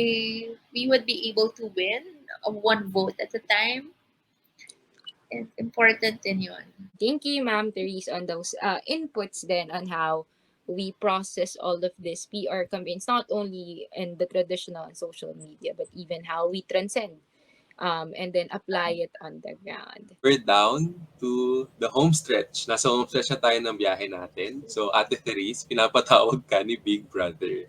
we would be able to win one vote at a time. And important din yun. Thank you, Ma'am Therese, on those inputs then on how we process all of this PR campaigns, not only in the traditional social media, but even how we transcend and then apply it on the ground. We're down to the home stretch. Nasa home stretch na tayo ng biyahe natin. So, Ate Therese, pinapatawag ka ni Big Brother.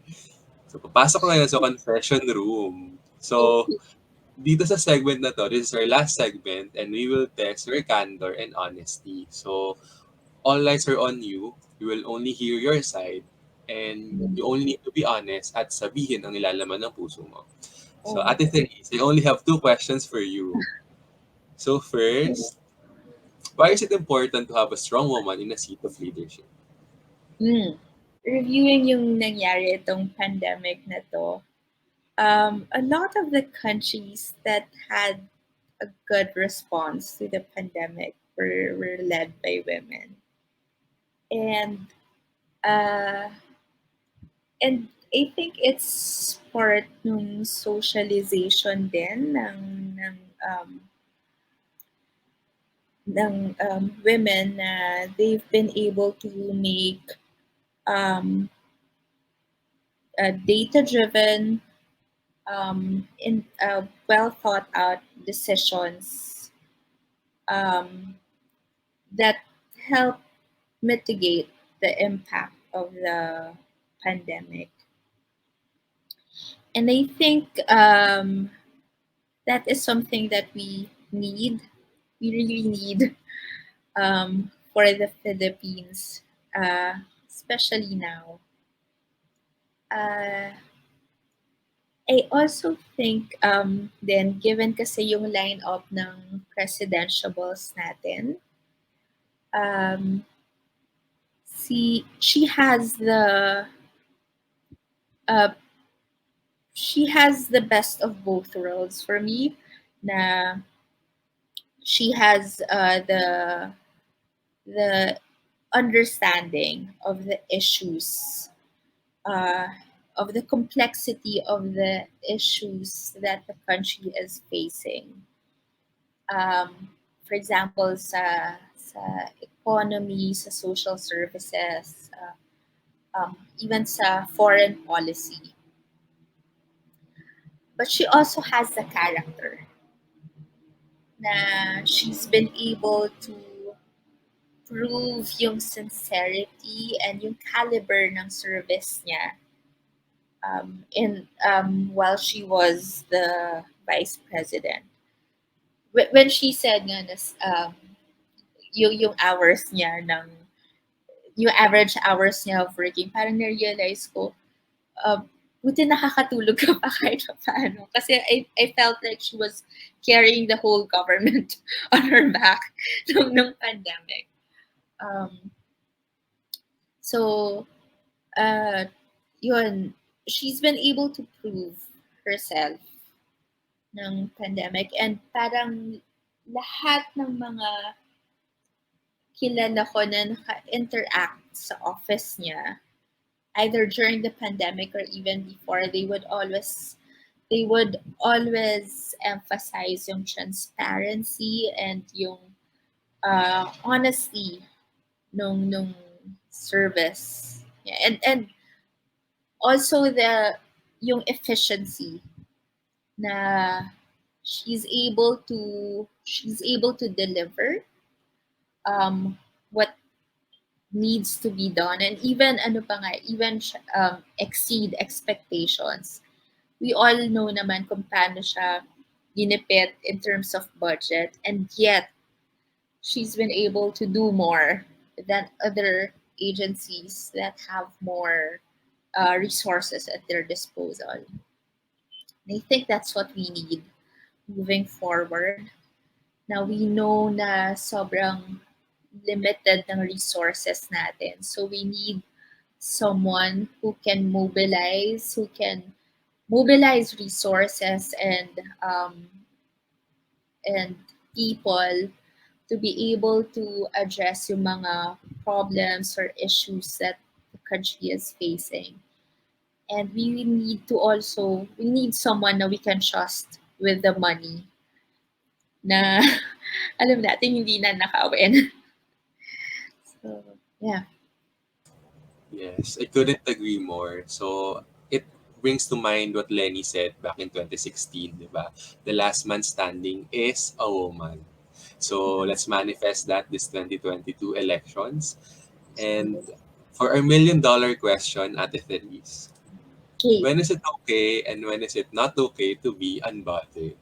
So, papasok na ngayon sa confession room. So, dito sa segment na to, this is our last segment and we will test your candor and honesty. So, all lights are on you. You will only hear your side and you only need to be honest at sabihin ang nilalaman ng puso mo. So, Ate Therese, I only have 2 questions for you. So, first, why is it important to have a strong woman in a seat of leadership? Reviewing yung nangyari itong pandemic na to, a lot of the countries that had a good response to the pandemic were led by women. Uh, and I think it's part ng socialization din ng women na they've been able to make um, data-driven, in well thought out decisions that help mitigate the impact of the pandemic. And I think that is something that we really need for the Philippines, especially now. I also think then given kasi yung line-up ng presidentiables natin, she has uh, the best of both worlds for me. Na she has the understanding of the issues, uh, of the complexity of the issues that the country is facing. For example, sa economy, sa social services, even sa foreign policy. But she also has the character na she's been able to prove yung sincerity and yung caliber ng service niya while she was the vice president. When she said nga yung hours niya yung average hours niya of working, parang na-realize ko, buti nakakatulog ka pa kahit pa paano. Kasi I felt like she was carrying the whole government on her back nung pandemic. So, yun, she's been able to prove herself ng pandemic and parang lahat ng mga kilala ko na naka-interact sa office niya, either during the pandemic or even before, they would always emphasize yung transparency and yung honesty nung service. Yeah. And also yung efficiency na she's able to deliver what needs to be done and even exceed expectations. We all know naman kung paano siya ginipit in terms of budget, and yet she's been able to do more than other agencies that have more resources at their disposal. And I think that's what we need moving forward. Now we know na sobrang limited ng resources natin. So we need someone who can mobilize resources and people to be able to address yung mga problems or issues that the country is facing. And we need someone na we can trust with the money na alam natin hindi na nakawin. So, yeah. Yes, I couldn't agree more. So, it brings to mind what Lenny said back in 2016, di ba? The last man standing is a woman. So, let's manifest that this 2022 elections. And for our million-dollar question, Ate Therese, Okay. when is it okay and when is it not okay to be unbothered?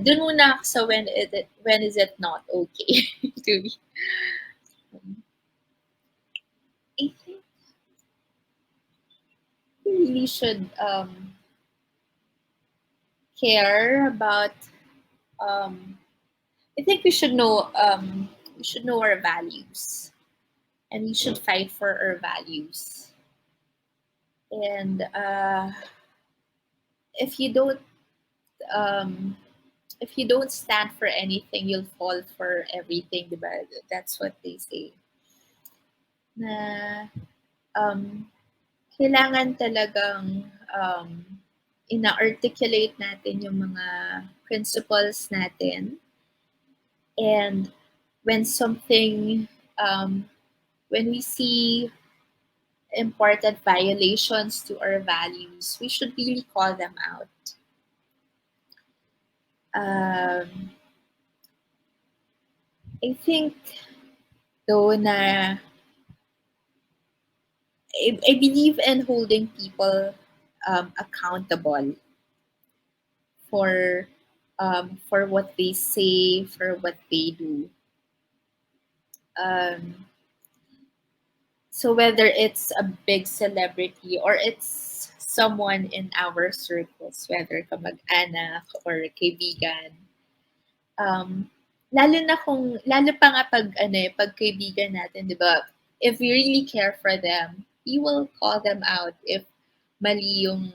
Dun muna ako sa when is it not okay to be. I think we really should care about um, I think we should know our values and we should fight for our values. And if you don't um, if you don't stand for anything, you'll fall for everything, diba? That's what they say. Na um, kailangan talagang ina-articulate natin yung mga principles natin. And when something, when we see important violations to our values, we should really call them out. I think, though, na I believe in holding people accountable for for what they say, for what they do. Um, so whether it's a big celebrity or it's someone in our circles, whether kamag-anak or kaibigan, lalo pa nga pag kaibigan natin, di ba? If we really care for them, we will call them out if mali yung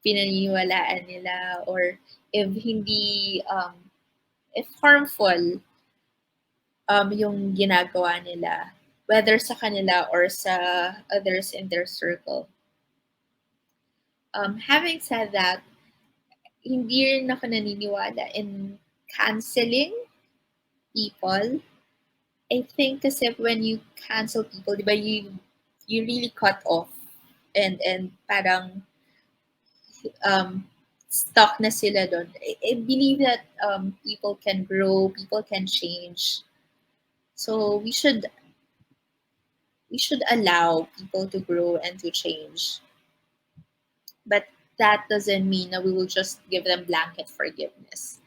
pinaniniwalaan nila or if hindi, if harmful yung ginagawa nila, whether sa kanila or sa others in their circle. Having said that, hindi rin ako naniniwala in canceling people. I think kasi when you cancel people, di ba, you really cut off and parang stuck na sila doon. I believe that people can grow, people can change. So we should allow people to grow and to change. But that doesn't mean that we will just give them blanket forgiveness.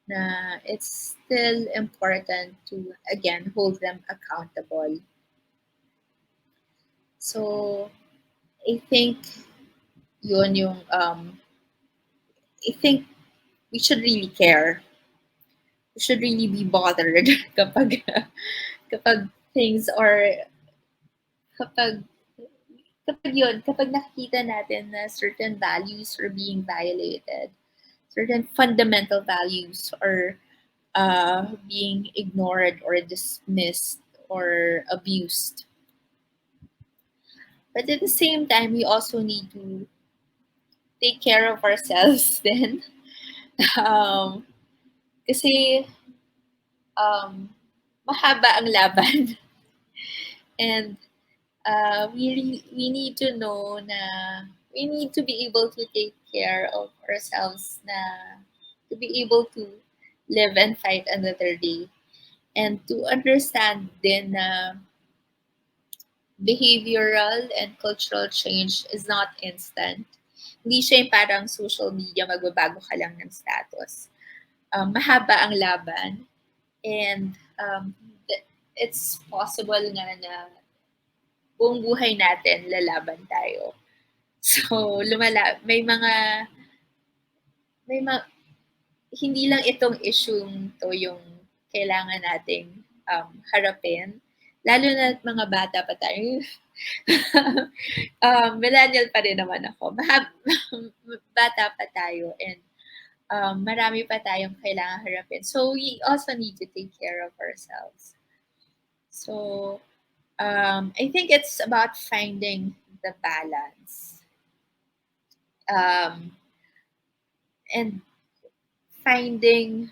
Na it's still important to again hold them accountable. So I think yun yung I think we should really care. We should really be bothered kapag things are kapag kapag nakikita natin na certain values are being violated, certain fundamental values are being ignored or dismissed or abused. But at the same time, we also need to take care of ourselves then. Um, kasi mahaba ang laban. And we need to know na we need to be able to take care of ourselves na to be able to live and fight another day and to understand din na behavioral and cultural change is not instant. Hindi siya yung parang social media, magbabago ka lang ng status. Mahaba ang laban and it's possible nga na buong buhay natin lalaban tayo. So, may mga, hindi lang itong issue to yung kailangan nating harapin. Lalo na mga bata pa tayo. Millennial pa rin naman ako. Bata pa tayo and marami pa tayong kailangan harapin. So, we also need to take care of ourselves. So, I think it's about finding the balance. And finding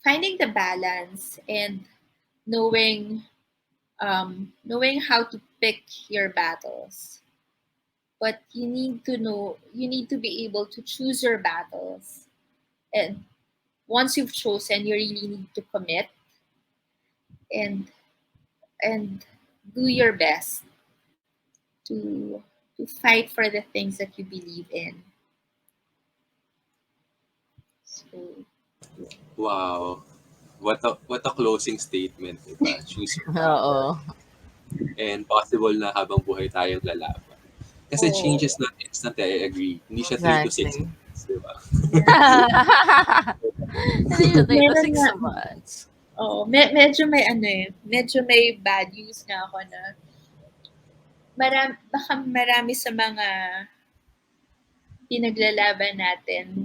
the balance and knowing knowing how to pick your battles. But you need to be able to choose your battles. And once you've chosen, you really need to commit and and do your best to fight for the things that you believe in. So Wow. What a closing statement, diba? Choose your battle. Oo. And possible na habang buhay tayong lalaban. Kasi change oh is not instant, I agree. Hindi siya 3 to 6 Exactly. months, diba? yeah. Hindi siya 3 to Meron 6 nga, months. medyo may medyo may bad news nga ako na baka marami sa mga pinaglalaban natin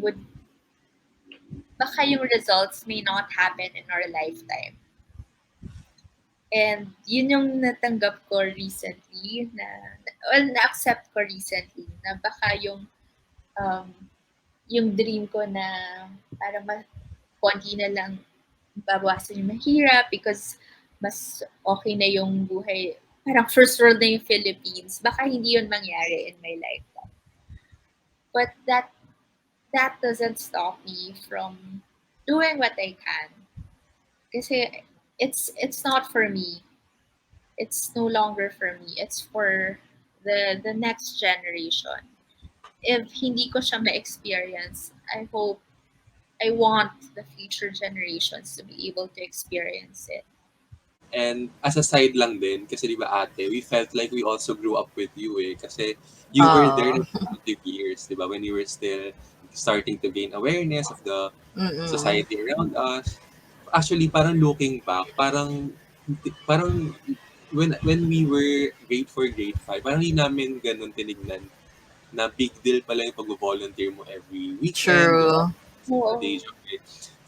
baka yung results may not happen in our lifetime. And yun yung natanggap ko recently na-accept ko recently na baka yung dream ko na para konti na lang babawasan yung mahirap because mas okay na yung buhay. Parang first world na yung Philippines. Baka hindi yun mangyari in my lifetime. But that doesn't stop me from doing what I can. Kasi it's not for me. It's no longer for me. It's for the next generation. If hindi ko siya ma-experience, I want the future generations to be able to experience it. And as a side lang din, kasi di ba ate, we felt like we also grew up with you eh. Kasi you were there in Oo. the formative years, di ba? When you were still starting to gain awareness of the Mm. society around us. Actually, parang looking back, parang when we were grade 4, grade 5, parang hindi namin ganun tinignan na big deal pala yung pag-volunteer mo every weekend, di ba? True. Sa mga day Oo. job eh.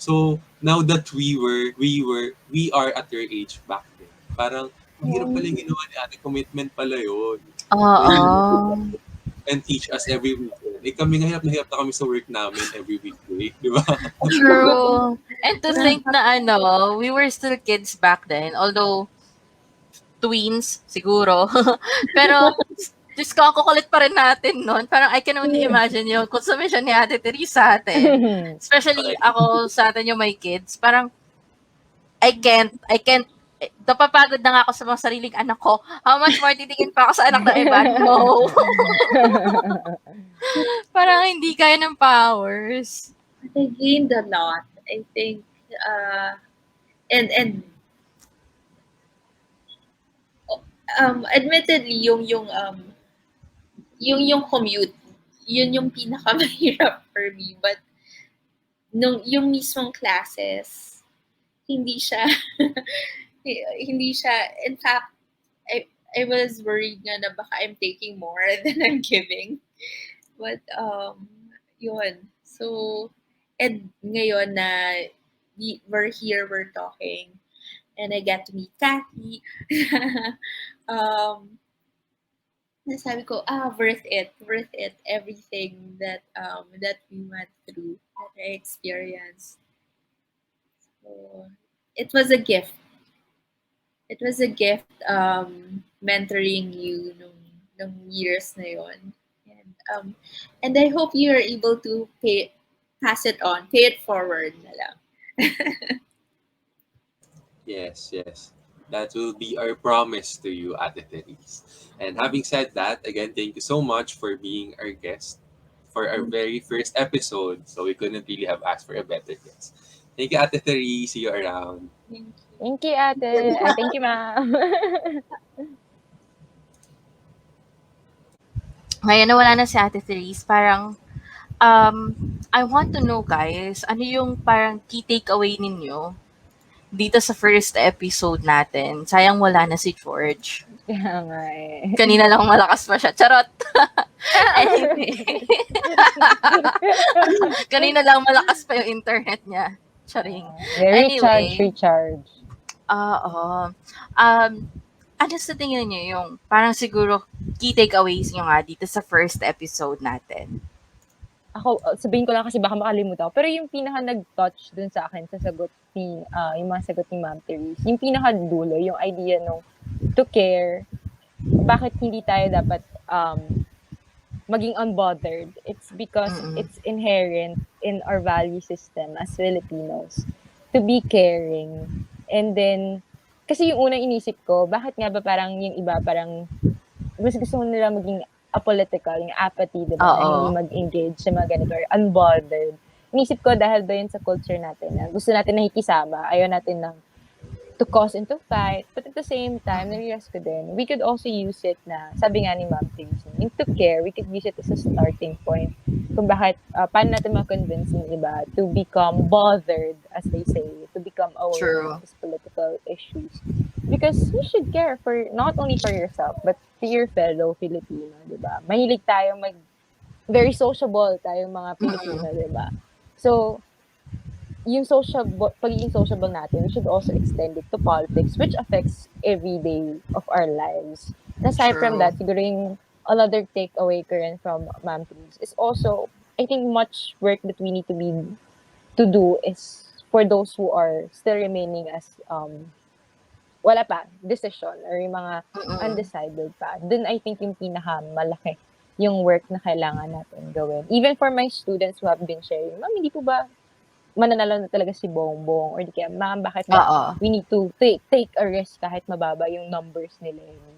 So, now that we are at your age back then, parang, mahirap Oo. pala yung ginawa ni ate, commitment pala yun. Oo. And teach us every weekend. Eh kami, nga hirap na hirap na kami sa work namin every weekday, di ba? True. And to think na we were still kids back then, although twins siguro. Pero Diyos ko, ang kukulit pa rin natin nun. Parang I can only imagine yung consumption ni Ate Therese sa atin. Especially Correct. ako sa atin yung may kids. Parang I can't, napapagod na nga ako sa mga sariling anak ko. How much more titingin pa ako sa anak ng iba? No. Parang hindi kaya ng powers. I gained a lot. I think and admittedly yung commute yun yung pinakamahirap for me, but yung mismong classes hindi siya hindi siya, in fact, I was worried nga na baka I'm taking more than I'm giving. But yun. So and ngayon na we're here, we're talking, and I get to meet Kathy. um, Nasabi ko, worth it, everything that we went through, that I experienced. So, it was a gift. It was a gift mentoring you nung years na yon. And I hope you are able to pass it on, pay it forward na lang. Yes, yes. That will be our promise to you, Ate Therese. And having said that, again, thank you so much for being our guest for our very first episode. So we couldn't really have asked for a better guest. Thank you, Ate Therese. See you around. Thank you. Thank you, ate. Ay, thank you, ma'am. Ngayon na wala na si Ate Therese, parang I want to know guys, ano yung parang key takeaway ninyo dito sa first episode natin. Sayang wala na si George. Kaya nga eh. Kanina lang malakas pa siya. Charot! Anyway. Kanina lang malakas pa yung internet niya. Charing. Recharge, Anyway. recharge. Oo. Ano sa tingin niyo yung parang siguro key takeaways niyo nga dito sa first episode natin? Ako, sabihin ko lang kasi baka makalimutan ko. Pero yung pinaka nag-touch dun sa akin sa sagot ni, yung mga sagot ni Ma'am Therese, yung pinaka dulo, yung idea nung to care, bakit hindi tayo dapat maging unbothered? It's because it's inherent in our value system as Filipinos to be caring. And then, kasi yung unang inisip ko, bakit nga ba parang yung iba parang mas gusto nila maging apolitical, yung apathy, diba? Na hindi mag-engage sa mga ganito or unbothered. Inisip ko dahil doon sa culture natin na gusto natin nakikisama, ayaw natin ng to cause and to fight. But at the same time, na-realize ko din, we could also use it na, sabi nga ni Ma'am Therese, yung to care, we could use it as a starting point kung bakit, paano natin ma-convince ng iba to become bothered, as they say, to become aware of these political issues. Because you should care for, not only for yourself, but to your fellow Filipino, di ba? Mahilig tayo very sociable tayong mga Pilipino, di ba? So, yung pagiging sociable natin, we should also extend it to politics, which affects every day of our lives. And aside from that, siguro yung another takeaway ko rin from Ma'am Therese is also, I think much work that we need to do is for those who are still remaining as wala pa decision or yung mga undecided pa. Then I think yung pinakamalaki yung work na kailangan natin gawin. Even for my students who have been sharing, ma'am, hindi po ba mananalo na talaga si Bongbong? Or di kaya, ma'am, bakit we need to take a risk kahit mababa yung numbers nila yun?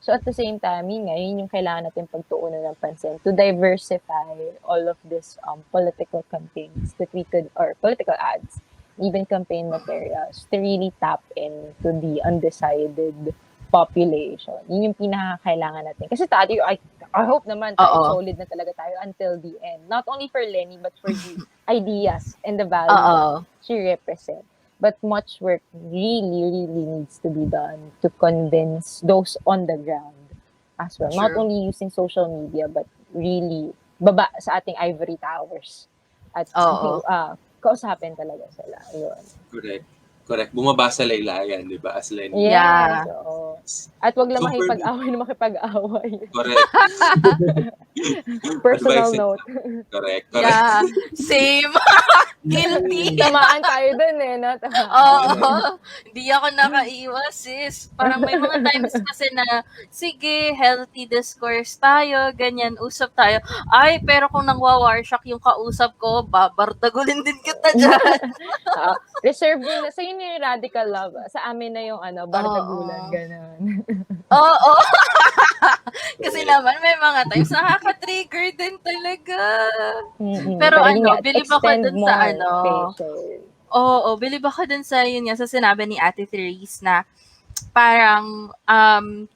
So at the same time, yun yung kailangan natin pagtuunan ng pansin to diversify all of this political campaigns that we could, or political ads, even campaign materials, to really tap into the undecided population. Yun yung pinakakailangan natin. Kasi I hope naman solid na talaga tayo until the end. Not only for Lenny, but for the ideas and the values she represents. But much work really needs to be done to convince those on the ground as well. Not only using social media, but really baba sa ating ivory towers. At kausapin talaga sila. Yun. Correct. Bumaba sa laylayan, di ba? As Lenny. Yes. At wag lang makipag-away. Correct. Personal note. Correct. Yeah. Same. Guilty. Tamaan tayo dun eh. No? Hindi ako nakaiwas, sis. Parang may mga times kasi na, sige, healthy discourse tayo, ganyan, usap tayo. Ay, pero kung nangwa-warshock yung kausap ko, babardagulin din kita dyan. Reserve mo na. Sa'yo yung radical love. Sa amin na yung bardagulan, gano'n. Oo. Kasi naman, may mga times nakaka-trigger din talaga. Pero believe ako dun sa believe ako dun sa yun nga, sa sinabi ni Ate Therese na parang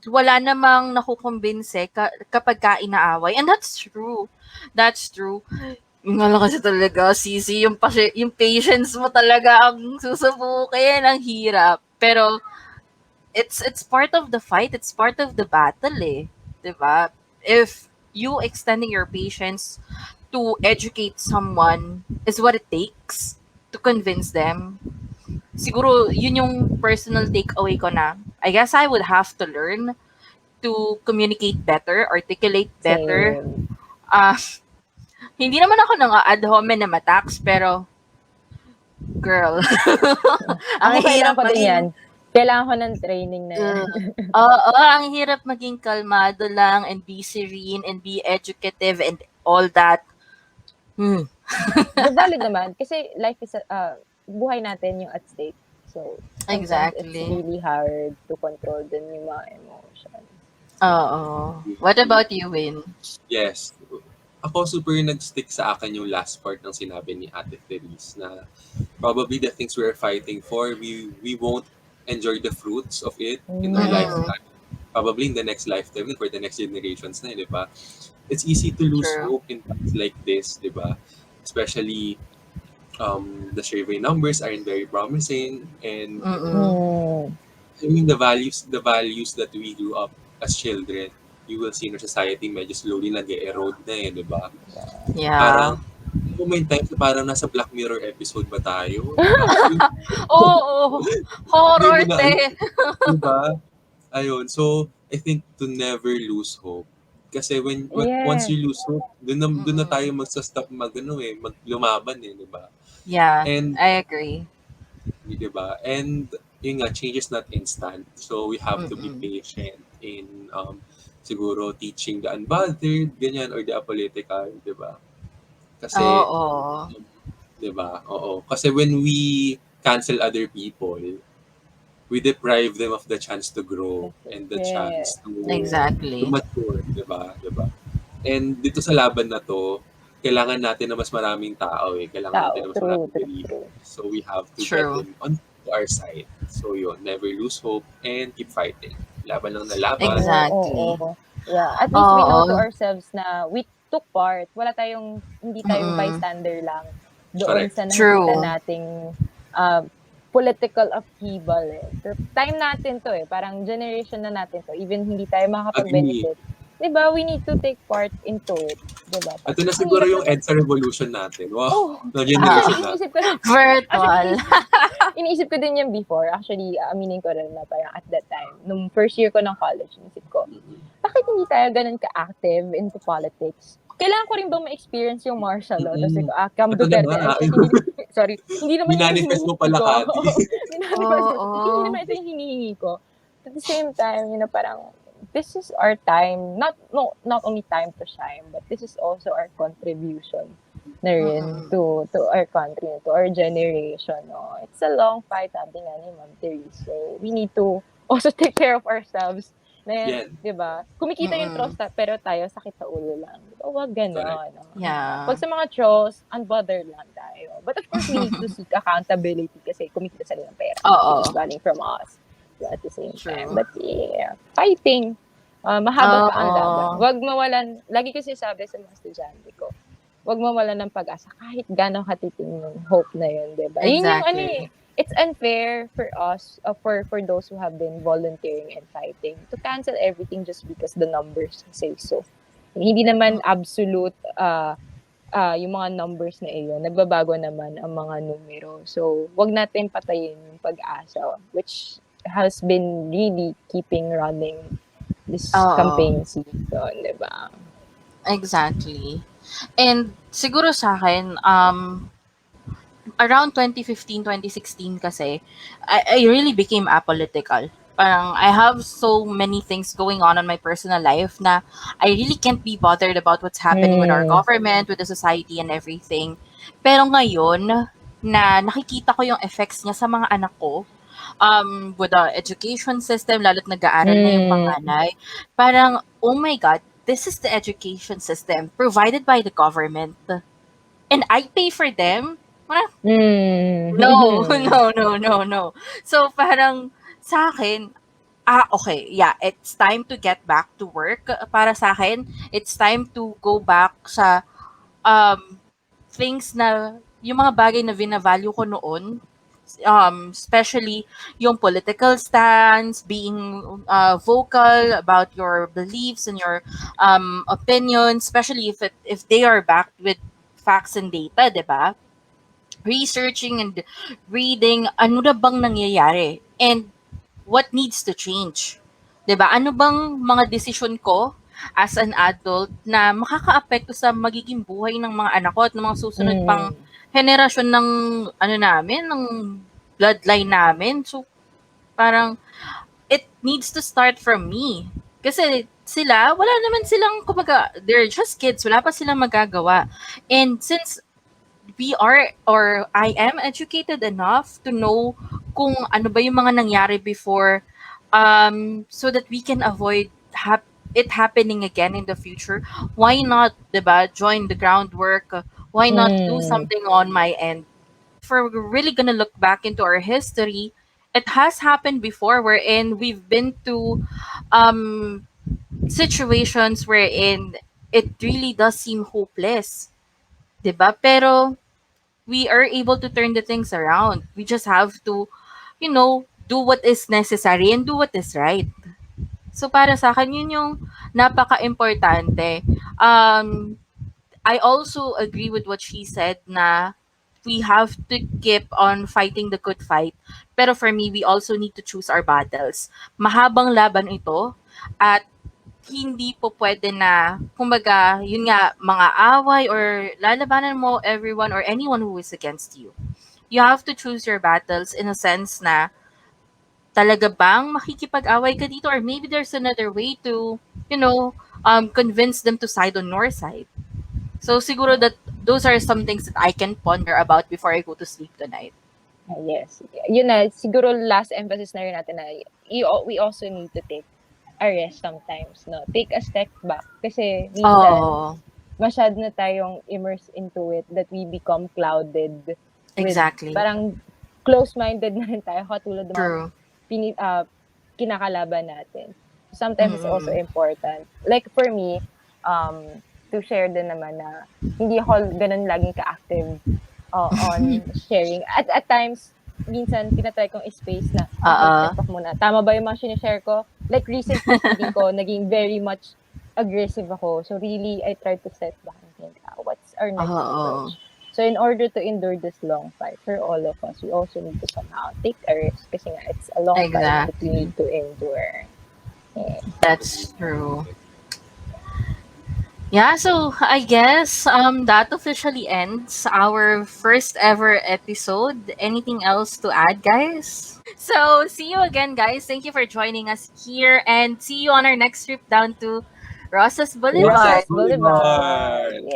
wala namang nakukumbinse kapag inaaway. And that's true. Yung kasi talaga, Sisi, yung patience mo talaga ang susubukin, ang hirap. Pero, it's part of the fight, it's part of the battle eh. Diba? If you extending your patience to educate someone is what it takes to convince them, siguro, yun yung personal takeaway ko na, I guess I would have to learn to communicate better, articulate better. Hindi naman ako nang ad hominem attacks, pero girl. Ang hirap pa din yan. Kailangan ko ng training na yan. Ang hirap maging kalmado lang and be serene and be educative and all that. But valid naman. Kasi life is, buhay natin yung at stake. So, exactly. It's really hard to control din yung mga emotions. What about you, Win? Yes. Ako super nag-stick sa akin yung last part ng sinabi ni Ate Therese na probably the things we're fighting for, we won't enjoy the fruits of it in our lifetime. probably in the next lifetime for the next generations na, di ba? It's easy to lose True. hope in times like this, di ba? Especially the survey numbers aren't very promising, and Mm-mm. Mm. I mean the values that we grew up as children, you will see in our society medyo slowly nag-erode na eh, di ba? Parang Yeah. may times na parang nasa Black Mirror episode ba tayo, di ba? Oo. Hindi mo Horror na alam, din. di ba? Ayun, so I think to never lose hope. Kasi once Yes. you lose hope, doon na tayo Mm-mm. magsa-stop maglumaban eh, di ba? Yeah, And I agree. di ba? And yun nga, change is not instant. So we have to be Mm-mm. patient in siguro teaching the unbothered, ganyan, or the apolitical, di ba? Kasi, Oo. 'di ba? Oo. Kasi when we cancel other people, we deprive them of the chance to grow and the Yes. chance to Exactly. mature, 'di ba? 'Di ba? And dito sa laban na 'to, kailangan natin ng mas maraming tao eh. Kailangan natin Tao. ng mas True, maraming true, true. believers. So we have to get True. them on to our side. So yun, never lose hope and keep fighting. Laban lang na laban. Oo, Exactly. oo. Yeah, at least we know to Oo. ourselves na we took part. Hindi tayong Mm-mm. bystander lang doon Correct. sa nakikita True. nating uh, political upheaval eh. So, time natin to eh. Parang generation na natin to. Even hindi tayo Agree. makakapag-benefit. 'Di ba? We need to take part into it. 'Di ba? Ito Kasi na ang siguro hirap yung naman. EDSA revolution natin. Wow, Oh, na Ah, generation actually natin. iniisip ko actually virtual. iniisip ko din yan before. Actually, aminin ko rin na parang at that time, nung first year ko ng college, iniisip ko, bakit hindi tayo ganun ka-active into politics? Kailangan ko rin ba ma-experience yung martial law? Tapos Mm. ko, Cam Ito na Duterte, nga. sorry, hindi naman yung Minanifest mo hinihingi pala, ko. Kati. Hindi Oo. naman ito yung hinihingi ko. At the same time, parang, this is our time, not only time to shine, but this is also our contribution na rin Mm-mm. to our country, to our generation. No? It's a long fight, sabi nga ni Ma'am Therese. So, we need to also take care of ourselves. Na, Yan. di ba? Kumikita yung trolls, Mm-mm. pero tayo sakit sa ulo lang. O, wag Correct. gano'n. No? Pag Yeah. sa mga trolls, unbothered lang tayo. But of course, we need to seek accountability kasi kumikita sila ng pera. Which is Oo. running from us. So, at the same time. True. But yeah, fighting. Mahaba pa ang laban. Oo. Wag mawalan, lagi ko sinasabi sa mga estudyante ko, wag mawalan ng pag-asa kahit gano'ng katiting yung hope na yun, di ba? Yun yung Exactly. it's unfair for us, for those who have been volunteering and fighting, to cancel everything just because the numbers say so. Hindi naman absolute, yung mga numbers na iyon. Nagbabago naman ang mga numero. So, wag natin patayin yung pag-asa, which has been really keeping running this Oo. campaign season, di ba? Exactly. And siguro sa akin, around 2015, 2016 kasi, I really became apolitical. Parang I have so many things going on in my personal life na I really can't be bothered about what's happening with our Mm. government, with the society and everything. Pero ngayon, na nakikita ko yung effects niya sa mga anak ko, with the education system, lalo't nag-aaral na yung Mm. panganay, parang, oh my God, this is the education system provided by the government. And I pay for them? Parang, no, Mm. no, no, no, no. So, parang, sa akin, okay, yeah, it's time to get back to work. Para sa akin, it's time to go back sa things na, yung mga bagay na vina-value ko noon, especially yung political stance, being vocal about your beliefs and your opinions, especially if they are backed with facts and data, 'di ba? Researching and reading ano na bang nangyayari and what needs to change. 'Di ba? Ano bang mga desisyon ko as an adult na makakaapekto sa magiging buhay ng mga anak ko at ng mga susunod pang Mm. henerasyon ng ano namin, ng bloodline namin. So parang it needs to start from me. Kasi sila, wala naman silang, kumaga, they're just kids, wala pa silang magagawa. And since we are or I am educated enough to know kung ano ba yung mga nangyari before, so that we can avoid it happening again in the future. Why not, 'di ba, join the groundwork? Why not do Mm. something on my end? If we're really gonna look back into our history, it has happened before wherein we've been to um situations wherein it really does seem hopeless, 'di ba? Pero we are able to turn the things around. We just have to, do what is necessary and do what is right. So para sa akin, yun yung napaka-importante. I also agree with what she said na we have to keep on fighting the good fight. Pero for me, we also need to choose our battles. Mahabang laban ito at hindi po pwede na, kumbaga, yun nga, mga away or lalabanan mo everyone or anyone who is against you. You have to choose your battles in a sense na talaga bang makikipag-away ka dito or maybe there's another way to, you know, convince them to side on your side. So siguro that those are some things that I can ponder about before I go to sleep tonight. Yes. Yun na, siguro last emphasis na rin natin na we also need to take a rest sometimes, no? Take a step back. Kasi minsan, Oh, masyado na tayong immersed into it that we become clouded with, exactly. parang close-minded na rin tayo katulad ng mga True. kinakalaban natin. Sometimes it's also Mm-mm. important. Like for me, to share din naman na hindi ako ganun laging ka-active on sharing. At times, minsan, tinatry kong space na, mag-step Oo. back muna. Tama ba yung mga sinishare ko? Like, recently, feeling ko, naging very much aggressive ako. So, really, I try to step back and think, what's our next Oo. approach? So, in order to endure this long fight, for all of us, we also need to somehow take a risk kasi nga, it's a long fight that we Exactly. need to endure. Yeah. That's true. Yeah, so I guess that officially ends our first ever episode. Anything else to add, guys? So, see you again, guys. Thank you for joining us here and see you on our next trip down to Rosas Rosas Boulevard. Blvd. Boulevard.